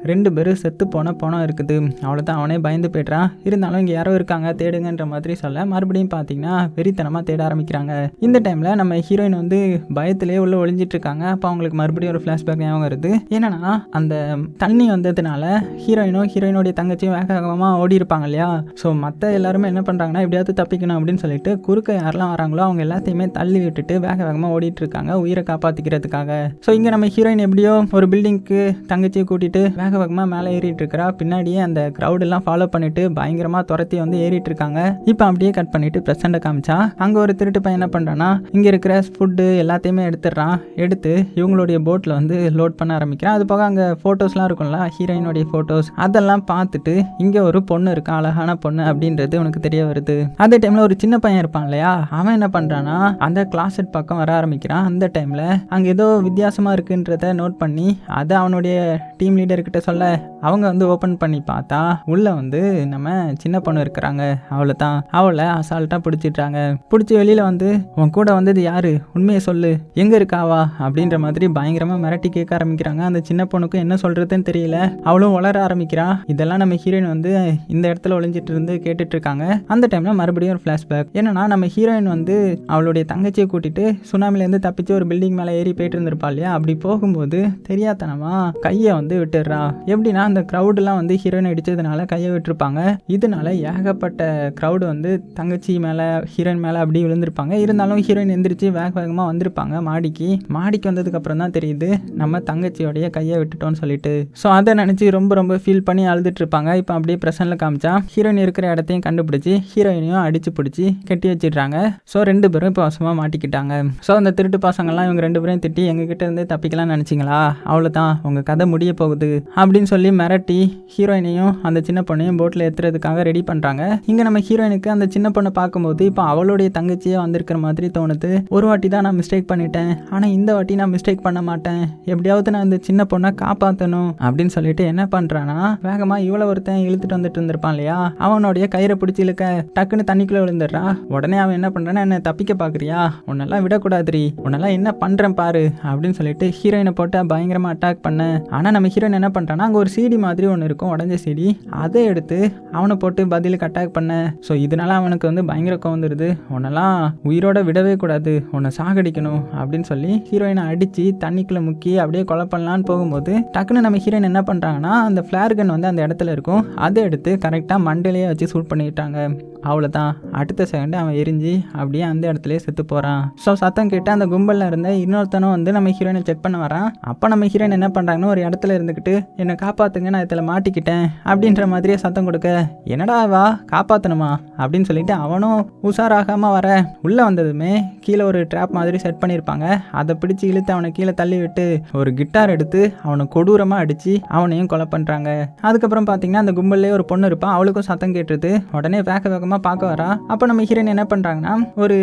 2 பேரும் செத்து போன பணம் இருக்குது. அவ்வளோதான், அவனே பயந்து போய்ட்றான். இருந்தாலும் இங்கே யாரோ இருக்காங்க தேடுங்கன்ற மாதிரி சொல்ல மறுபடியும் பார்த்தீங்கன்னா வெறித்தனமாக தேட ஆரம்பிக்கிறாங்க. இந்த டைமில் நம்ம ஹீரோயின் வந்து பயத்திலே உள்ள ஒளிஞ்சிட்டு இருக்காங்க. அப்போ அவங்களுக்கு மறுபடியும் ஒரு ஃப்ளாஷ்பேக் ஞாபகம் வருது. ஏன்னா அந்த தண்ணி வந்ததுனால ஹீரோயினோடைய தங்கச்சியும் வேக வேகமாக ஓடி இருப்பாங்க இல்லையா. ஸோ மற்ற எல்லாருமே என்ன பண்ணுறாங்கன்னா எப்படியாவது தப்பிக்கணும் அப்படின்னு சொல்லிட்டு குறுக்க யாரெல்லாம் வராங்களோ அவங்க எல்லாத்தையுமே தள்ளி விட்டுட்டு வேக வேகமாக ஓடிட்டு இருக்காங்க உயிரை காப்பாற்றிக்கிறதுக்காக. ஸோ இங்கே நம்ம ஹீரோயின் எப்படியோ ஒரு பில்டிங்க்கு தங்கச்சியை கூட்டிட்டு வேக வேகமாக மேலே ஏறிட்டு இருக்கிறா. பின்னாடியே அந்த க்ரௌட் எல்லாம் ஃபாலோ பண்ணிட்டு பயங்கரமாக துரத்தி வந்து ஏறிட்டு இருக்காங்க. இப்போ அப்படியே கட் பண்ணிட்டு ப்ரெசென்ட்டை காமிச்சா அங்கே ஒரு திருட்டு பையன் என்ன பண்ணுறான்னா இங்கே இருக்கிற ஃபுட்டு எல்லாத்தையுமே எடுத்துடுறான். எடுத்து இவங்களுடைய போட்டில் வந்து லோட் பண்ண ஆரம்பிக்கிறான். அது போக அங்கே ஃபோட்டோஸ்லாம் இருக்கும்ல ஹீரோயினுடைய ஃபோட்டோஸ், அதெல்லாம் பார்த்துட்டு இங்கே ஒரு பொண்ணு இருக்கா, அழகான பொண்ணு அப்படின்றது உனக்கு தெரிய வருது. அதே டைமில் ஒரு சின்ன பையன் இருப்பான் இல்லையா, அவன் என்ன பண்ணுறான்னா அந்த கிளாஸெட் பக்கம் வர ஆரம்பிக்கிறான். அந்த டைமில் அங்கே ஏதோ வித்தியாசமாக இருக்குன்றத நோட் பண்ணி அதை அவனுடைய டீம் லீடர்கிட்ட சொல்ல அவங்க வந்து ஓப்பன் பண்ணி பார்த்தா உள்ள வந்து நம்ம சின்ன பொண்ணு இருக்கிறாங்க. அவ்வளோதான், அவளை அசால்ட்டாக பிடிச்சிட்றாங்க. பிடிச்சி வெளியில் வந்து உன் கூட வந்தது யாரு, உண்மையை சொல்லு, எங்கே இருக்காவா அப்படின்ற மாதிரி பயங்கரமாக மிரட்டி கேட்க ஆரம்பிக்கிறாங்க. அந்த சின்ன பொண்ணுக்கும் என்ன சொல்கிறதுன்னு தெரியல, அவளும் வளர ஆரம்பிக்கிறா. இதெல்லாம் நம்ம ஹீரோயின் வந்து இந்த இடத்துல ஒளிஞ்சிட்டு இருந்து கேட்டுட்டு இருக்காங்க. அந்த டைமில் மறுபடியும் ஒரு ஃப்ளாஷ்பேக். என்னன்னா நம்ம ஹீரோயின் வந்து அவளுடைய தங்கச்சியை கூட்டிட்டு சுனாமிலேருந்து தப்பிச்சு ஒரு பில்டிங் மேலே ஏறி போயிட்டு இருந்திருப்பா இல்லையா. அப்படி போகும்போது தெரியாதனமா கையை வந்து விட்டுடுறா. எப்படின்னா அந்த க்ரௌடெல்லாம் வந்து ஹீரோயின் அடிச்சதுனால கையை விட்டுருப்பாங்க. இதனால ஏகப்பட்ட க்ரௌடு வந்து தங்கச்சி மேலே ஹீரோயின் மேலே அப்படி விழுந்திருப்பாங்க. இருந்தாலும் ஹீரோயின் எந்திரிச்சு வேகமாக வந்திருப்பாங்க மாடிக்கு வந்ததுக்கு அப்புறம் தான் தெரியுது நம்ம தங்கச்சியோடைய கையை விட்டுட்டோம்னு சொல்லிட்டு. ஸோ அதை நினச்சி ரொம்ப ஃபீல் பண்ணி அழுதுட்டு இருப்பாங்க. இப்போ அப்படியே ப்ரெசென்ட்ல காமிச்சா ஹீரோயின் இருக்கிற இடத்தையும் கண்டுபிடிச்சி ஹீரோயினையும் அடிச்சு பிடிச்சி கட்டி வச்சிடுறாங்க. ஸோ 2 பேரும் இப்போ வசமாக மாட்டிக்கிட்டாங்க. ஸோ அந்த திருட்டு பசங்கள்லாம் இவங்க 2 பேரையும் திட்டி எங்ககிட்ட இருந்து தப்பிக்கலாம்னு நினச்சிங்களா, அவ்வளோதான் உங்க கதை முடிய போகுது அப்படின்னு சொல்லி மிரட்டி ஹீரோயினையும் அந்த சின்ன பொண்ணையும் போட்டில் ஏற்றுறதுக்காக ரெடி பண்ணுறாங்க. இங்கே நம்ம ஹீரோயினுக்கு அந்த சின்ன பொண்ணை பார்க்கும்போது இப்போ அவளுடைய தங்கச்சியே வந்திருக்கிற மாதிரி தோணுது. ஒரு வாட்டி தான் நான் மிஸ்டேக் பண்ணிட்டேன், ஆனால் இந்த வாட்டி நான் மிஸ்டேக் பண்ண மாட்டேன், எப்படியாவது நான் இந்த சின்ன பொண்ணை காப்பாற்றணும் அப்படின்னு சொல்லிட்டு என்ன பண்ணுறான்னா வேகமாக இவ்வளோ ஒருத்தன் இழுத்துட்டு வந்துட்டு இருந்திருப்பான் இல்லையா, அவனுடைய கயிறை பிடிச்சி இழுக்க டக்குன்னு தண்ணிக்குள்ளே விழுந்துடுறா. உடனே அவன் என்ன பண்ணுறான்னா என்ன தப்பிக்க பார்க்குறியா, உன்னெல்லாம் விடக்கூடாதுரி, உன்னெல்லாம் என்ன பண்ணுறேன் பாரு அப்படின்னு சொல்லிட்டு ஹீரோயினை போட்டு பயங்கரமாக அட்டாக் பண்ண. ஆனால் நம்ம ஹீரோயின் என்ன பண்ணுறான்னா அங்கே ஒரு சீடி மாதிரி ஒன்று இருக்கும், உடஞ்ச சீடி, அதை எடுத்து அவனை போட்டு பதிலுக்கு அட்டாக் பண்ண. ஸோ இதனால அவனுக்கு வந்து பயங்கர கோவம் வந்துடுது. உன்னெல்லாம் உயிரோட விடவே கூடாது, உன்னை சாகடிக்கணும் அப்படின்னு சொல்லி ஹீரோயினை அடித்து தண்ணிக்குள்ளே முக்கி அப்படியே கொலை பண்ணலான்னு போகும்போது டக்குன்னு நம்ம ஹீரோயின் என்ன பண்ணுறாங்கன்னா அந்த ஃப்ளேர் கன் வந்து அந்த இடத்துல இருக்கும், அதை எடுத்து கரெக்டாக மண்டையிலேயே வச்சு ஷூட் பண்ணிட்டாங்க. அவ்வளோதான், அடுத்த செகண்ட் அவன் எரிஞ்சு அப்படியே அந்த இடத்துலயே செத்து போகிறான். ஸோ சத்தம் கேட்டு அந்த கும்பலில் இருந்த இன்னொருத்தனும் வந்து நம்ம ஹீரோயினை செக் பண்ண வரான். அப்போ நம்ம ஹீரோயின் என்ன பண்ணுறாங்கன்னா ஒரு இடத்துல இருந்துக்கிட்டு என்னை காப்பாற்றுங்க, நான் இதில் மாட்டிக்கிட்டேன் அப்படின்ற மாதிரியே சத்தம் கொடுக்க, என்னடா வா காப்பாற்றணுமா அப்படின்னு சொல்லிட்டு அவனும் உஷாராகாமல் வர, உள்ளே வந்ததுமே கீழே ஒரு ட்ராப் மாதிரி செட் பண்ணியிருப்பாங்க, அதை பிடிச்சி இழுத்து அவனை கீழே தள்ளி விட்டு ஒரு கிட்டார் எடுத்து அவனை கொடூரமாக அடித்து அவனையும் கொலை பண்ணுறாங்க. அதுக்கப்புறம் பார்த்தீங்கன்னா அந்த கும்பல்லே ஒரு பொண்ணு இருப்பான், அவளுக்கும் சத்தம் கேட்டுருது. உடனே வேகமாக பார்க்க வரா. அப்போ நம்ம ஹீரோயின் என்ன பண்ணுறாங்கன்னா ஒரு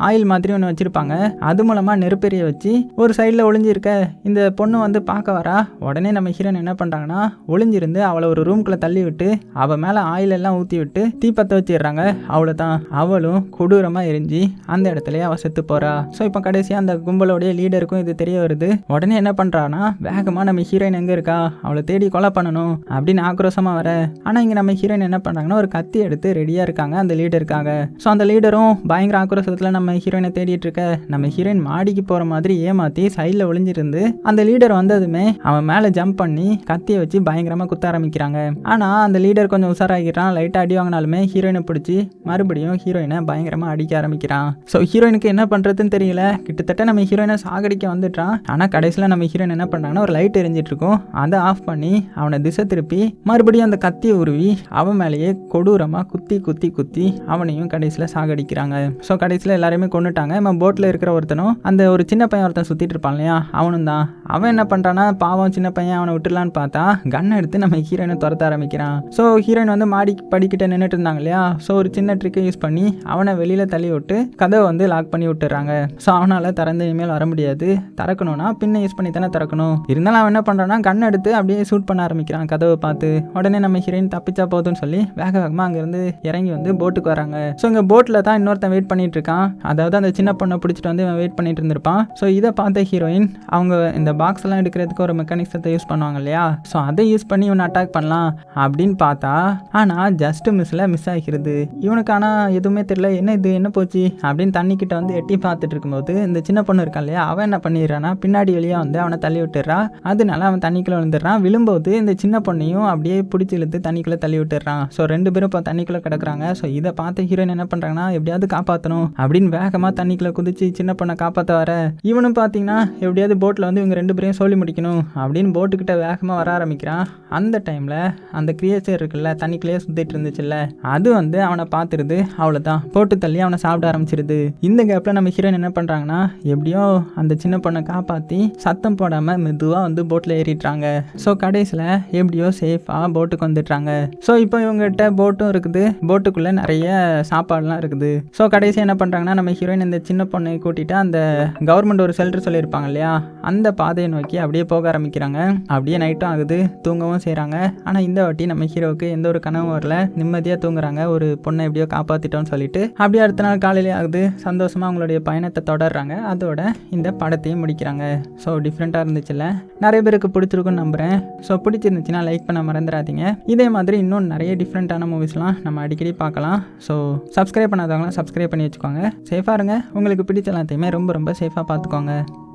ஆயில் மாதிரி ஒன்று வச்சுருப்பாங்க, அது மூலமாக நெருப்பெரிய வச்சு ஒரு சைடில் ஒளிஞ்சிருக்க இந்த பொண்ணு வந்து பார்க்க வரா. உடனே நம்ம ஹீரோயின் என்ன பண்ணுறாங்கன்னா ஒளிஞ்சிருந்து அவளை ஒரு ரூம்குள்ளே தள்ளி விட்டு அவள் மேலே ஆயில் எல்லாம் ஊற்றி விட்டு தீப்பற்ற வச்சிடுறாங்க. அவ்வளோதான், அவளும் கொடூரமாக எரிஞ்சு அந்த இடத்துலயே அவள் செத்து போகிறா. ஸோ இப்போ கடைசியாக அந்த கும்பலோடைய லீடருக்கும் இது தெரிய வருது. உடனே என்ன பண்ணுறான்னா வேகமாக நம்ம ஹீரோயின் எங்கே இருக்கா அவளை தேடி கொலை பண்ணணும் அப்படின்னு ஆக்ரோஷமாக வர. ஆனால் இங்கே நம்ம ஹீரோயின் என்ன பண்ணுறாங்கன்னா ஒரு கத்தி எடுத்து ரெடியாக இருக்காங்க அந்த லீடருக்காக. ஸோ அந்த லீடரும் பயங்கர ஆக்ரோஷத்தில் நம்ம ஹீரோயினை தேடிட்டு இருக்க, நம்ம ஹீரோயின் மாடிக்கு போகிற மாதிரி ஏமாற்றி சைடில் ஒளிஞ்சிருந்து அந்த லீடர் வந்ததுமே அவன் மேலே ஜம்ப் பண்ணி கத்தியை வச்சு பயங்கரமாக குத்த ஆரம்பிக்கிறாங்க. ஆனால் அந்த லீடர் கொஞ்சம் உஷாராகிறான், லைட்டாக அடி வாங்கினாலுமே ஹீரோயினை பிடிச்சி மறுபடியும் ஹீரோயினை பயங்கரமாக அடிக்க ஆரம்பிக்கிறான். ஸோ ஹீரோயினுக்கு என்ன பண்ணுறதுன்னு தெரியல, கிட்டத்தட்ட நம்ம ஹீரோயினை சாகடிக்க வந்துட்டான். ஆனால் கடைசியில் நம்ம ஹீரோயின் என்ன பண்ணுறாங்கன்னா ஒரு லைட் எரிஞ்சிட்டு இருக்கும், அதை ஆஃப் பண்ணி அவனை திசை திருப்பி மறுபடியும் அந்த கத்தியை உருவி அவன் மேலேயே கொடூரமாக குத்தி குத்தி குத்தி அவனையும் கடைசியில் சாகடிக்கிறாங்க. ஸோ கடைசியில் எல்லாரையுமே கொண்டுட்டாங்க. நம்ம போட்டில் இருக்கிற ஒருத்தனும் அந்த ஒரு சின்ன பையன் ஒருத்தன் சுற்றிட்டு இருப்பான் இல்லையா, அவனும் தான். அவன் என்ன பண்ணுறான்னா பாவம் சின்ன பையன், அவனை விட்டுலான்னு பார்த்தா கன் எடுத்து நம்ம ஹீரோயினை துரத்த ஆரம்பிக்கிறான். ஸோ ஹீரோயின் வந்து மாடி படிக்கிட்ட நின்றுட்டு இருந்தாங்க இல்லையா, ஸோ ஒரு சின்ன ட்ரிக்கை யூஸ் பண்ணி அவனை வெளியில் தள்ளி விட்டு கதவை வந்து லாக் பண்ணி விட்டுறாங்க. ஸோ அவனால் திறந்து இனிமேல் வர முடியாது, திறக்கணும்னா பின்ன யூஸ் பண்ணி தானே திறக்கணும். இருந்தாலும் அவன் என்ன பண்ணுறான்னா கன் எடுத்து அப்படியே ஷூட் பண்ண ஆரம்பிக்கிறான் கதவை பார்த்து. உடனே நம்ம ஹீரோயின் தப்பிச்சா போதுன்னு சொல்லி வேகமாக அங்கேருந்து இறங்கி வந்து போட்டுக்கு வராங்க. ஸோ இங்கே போட்டில் தான் இன்னொருத்தன் வெயிட் பண்ணிட்டு இருக்கான், அதாவது அந்த சின்ன பொண்ணை பிடிச்சிட்டு வந்து இவன் வெயிட் பண்ணிட்டு இருந்திருப்பான். ஸோ இதை பார்த்த ஹீரோயின் அவங்க இந்த பாக்ஸ் எல்லாம் எடுக்கிறதுக்கு ஒரு மெக்கானிக்ஸத்தை யூஸ் பண்ணுவாங்க இல்லையா, ஸோ அதை யூஸ் பண்ணி இவனை அட்டாக் பண்ணலாம் அப்படின்னு பார்த்தா ஆனால் ஜஸ்ட் மிஸ் ஆகிருது இவனுக்கு. ஆனால் எதுவுமே தெரியல, என்ன இது என்ன போச்சு அப்படின்னு தண்ணிக்கிட்ட வந்து எட்டி பார்த்துட்டு இருக்கும்போது இந்த சின்ன பொண்ணு இருக்கான் இல்லையா, அவன் என்ன பண்ணிடுறான்னா பின்னாடி வெளியே வந்து அவனை தள்ளி விட்டுறா. அதனால அவன் தண்ணிக்குள்ளே விழுந்துடுறான். விழும்போது இந்த சின்ன பொண்ணையும் அப்படியே பிடிச்சி இழுத்து தண்ணிக்குள்ளே தள்ளி விட்டுறான். ஸோ ரெண்டு பேரும் இப்போ தண்ணிக்குள்ளே கிடக்குறாங்க. ஸோ இதை பார்த்து ஹீரோயின் என்ன பண்ணுறாங்கன்னா எப்படியாவது காப்பாற்றணும் அப்படின்னு வேகமாக தண்ணிக்குள்ளே குதிச்சு சின்ன பொண்ணை காப்பாற்ற வர, இவனும் பார்த்தீங்கன்னா எப்படியாவது போட்டில் வந்து இவங்க ரெண்டு பேரையும் சொல்லி முடிக்கணும் அப்படின்னு போட்டுக்கிட்ட வேகமாக வர ஆரம்பிக்கிறான். அந்த டைமில் அந்த கிரியேச்சர் இருக்குல்ல தண்ணிக்குள்ளேயே சுற்றிட்டு இருந்துச்சுல்ல, அது வந்து அவனை பார்த்துருது. அவ்வளோதான், போட்டு தள்ளி அவனை சாப்பிட ஆரம்பிச்சிருது. இந்த கேப்பில் நம்ம ஹீரோயின் என்ன பண்ணுறாங்கன்னா எப்படியோ அந்த சின்ன பொண்ணை காப்பாற்றி சத்தம் போடாமல் மெதுவாக வந்து போட்டில் ஏறிட்டுறாங்க. ஸோ கடைசியில் எப்படியோ சேஃபாக போட்டுக்கு வந்துடுறாங்க. ஸோ இப்போ இவங்ககிட்ட போட்டும் இருக்குது, போட்டுக்குள்ளே நிறைய சாப்பாடுலாம் இருக்குது. ஸோ கடைசி என்ன பண்ணுறாங்கன்னா நம்ம ஹீரோயின் இந்த சின்ன பொண்ணை கூட்டிகிட்டு அந்த கவர்மெண்ட் ஒரு ஷெல்டர் சொல்லியிருப்பாங்க இல்லையா, அந்த பாதையை நோக்கி அப்படியே போக ஆரம்பிக்கிறாங்க. அப்படியே நைட்டும் ஆகுது, தூங்கவும் செய்கிறாங்க. ஆனால் இந்த வாட்டி நம்ம ஹீரோவுக்கு எந்த ஒரு கனவும் வரல, நிம்மதியாக தூங்குறாங்க. ஒரு பொண்ணை எப்படியோ காப்பாற்றிட்டோம்னு சொல்லிட்டு அப்படியே அடுத்த நாள் காலையிலே ஆகுது, சந்தோஷமாக அவங்களுடைய பயணத்தை தொடர்றாங்க. அதோட இந்த படத்தையும் முடிக்கிறாங்க. ஸோ டிஃப்ரெண்ட்டாக இருந்துச்சுல்ல, நிறைய பேருக்கு பிடிச்சிருக்குன்னு நம்புகிறேன். ஸோ பிடிச்சிருந்துச்சுன்னா லைக் பண்ண மறந்துடாதீங்க. இதே மாதிரி இன்னும் நிறைய டிஃப்ரெண்ட்டான மூவிஸ்லாம் நம்ம அடிக்கடி பார்க்கலாம். ஸோ சப்ஸ்கிரைப் பண்ணாதவங்களாம் சப்ஸ்கிரைப் பண்ணி வச்சுக்கோங்க. சேஃபாக இருங்க, உங்களுக்கு பிடிச்ச எல்லாத்தையுமே ரொம்ப ரொம்ப சேஃபாக பார்த்துக்கோங்க.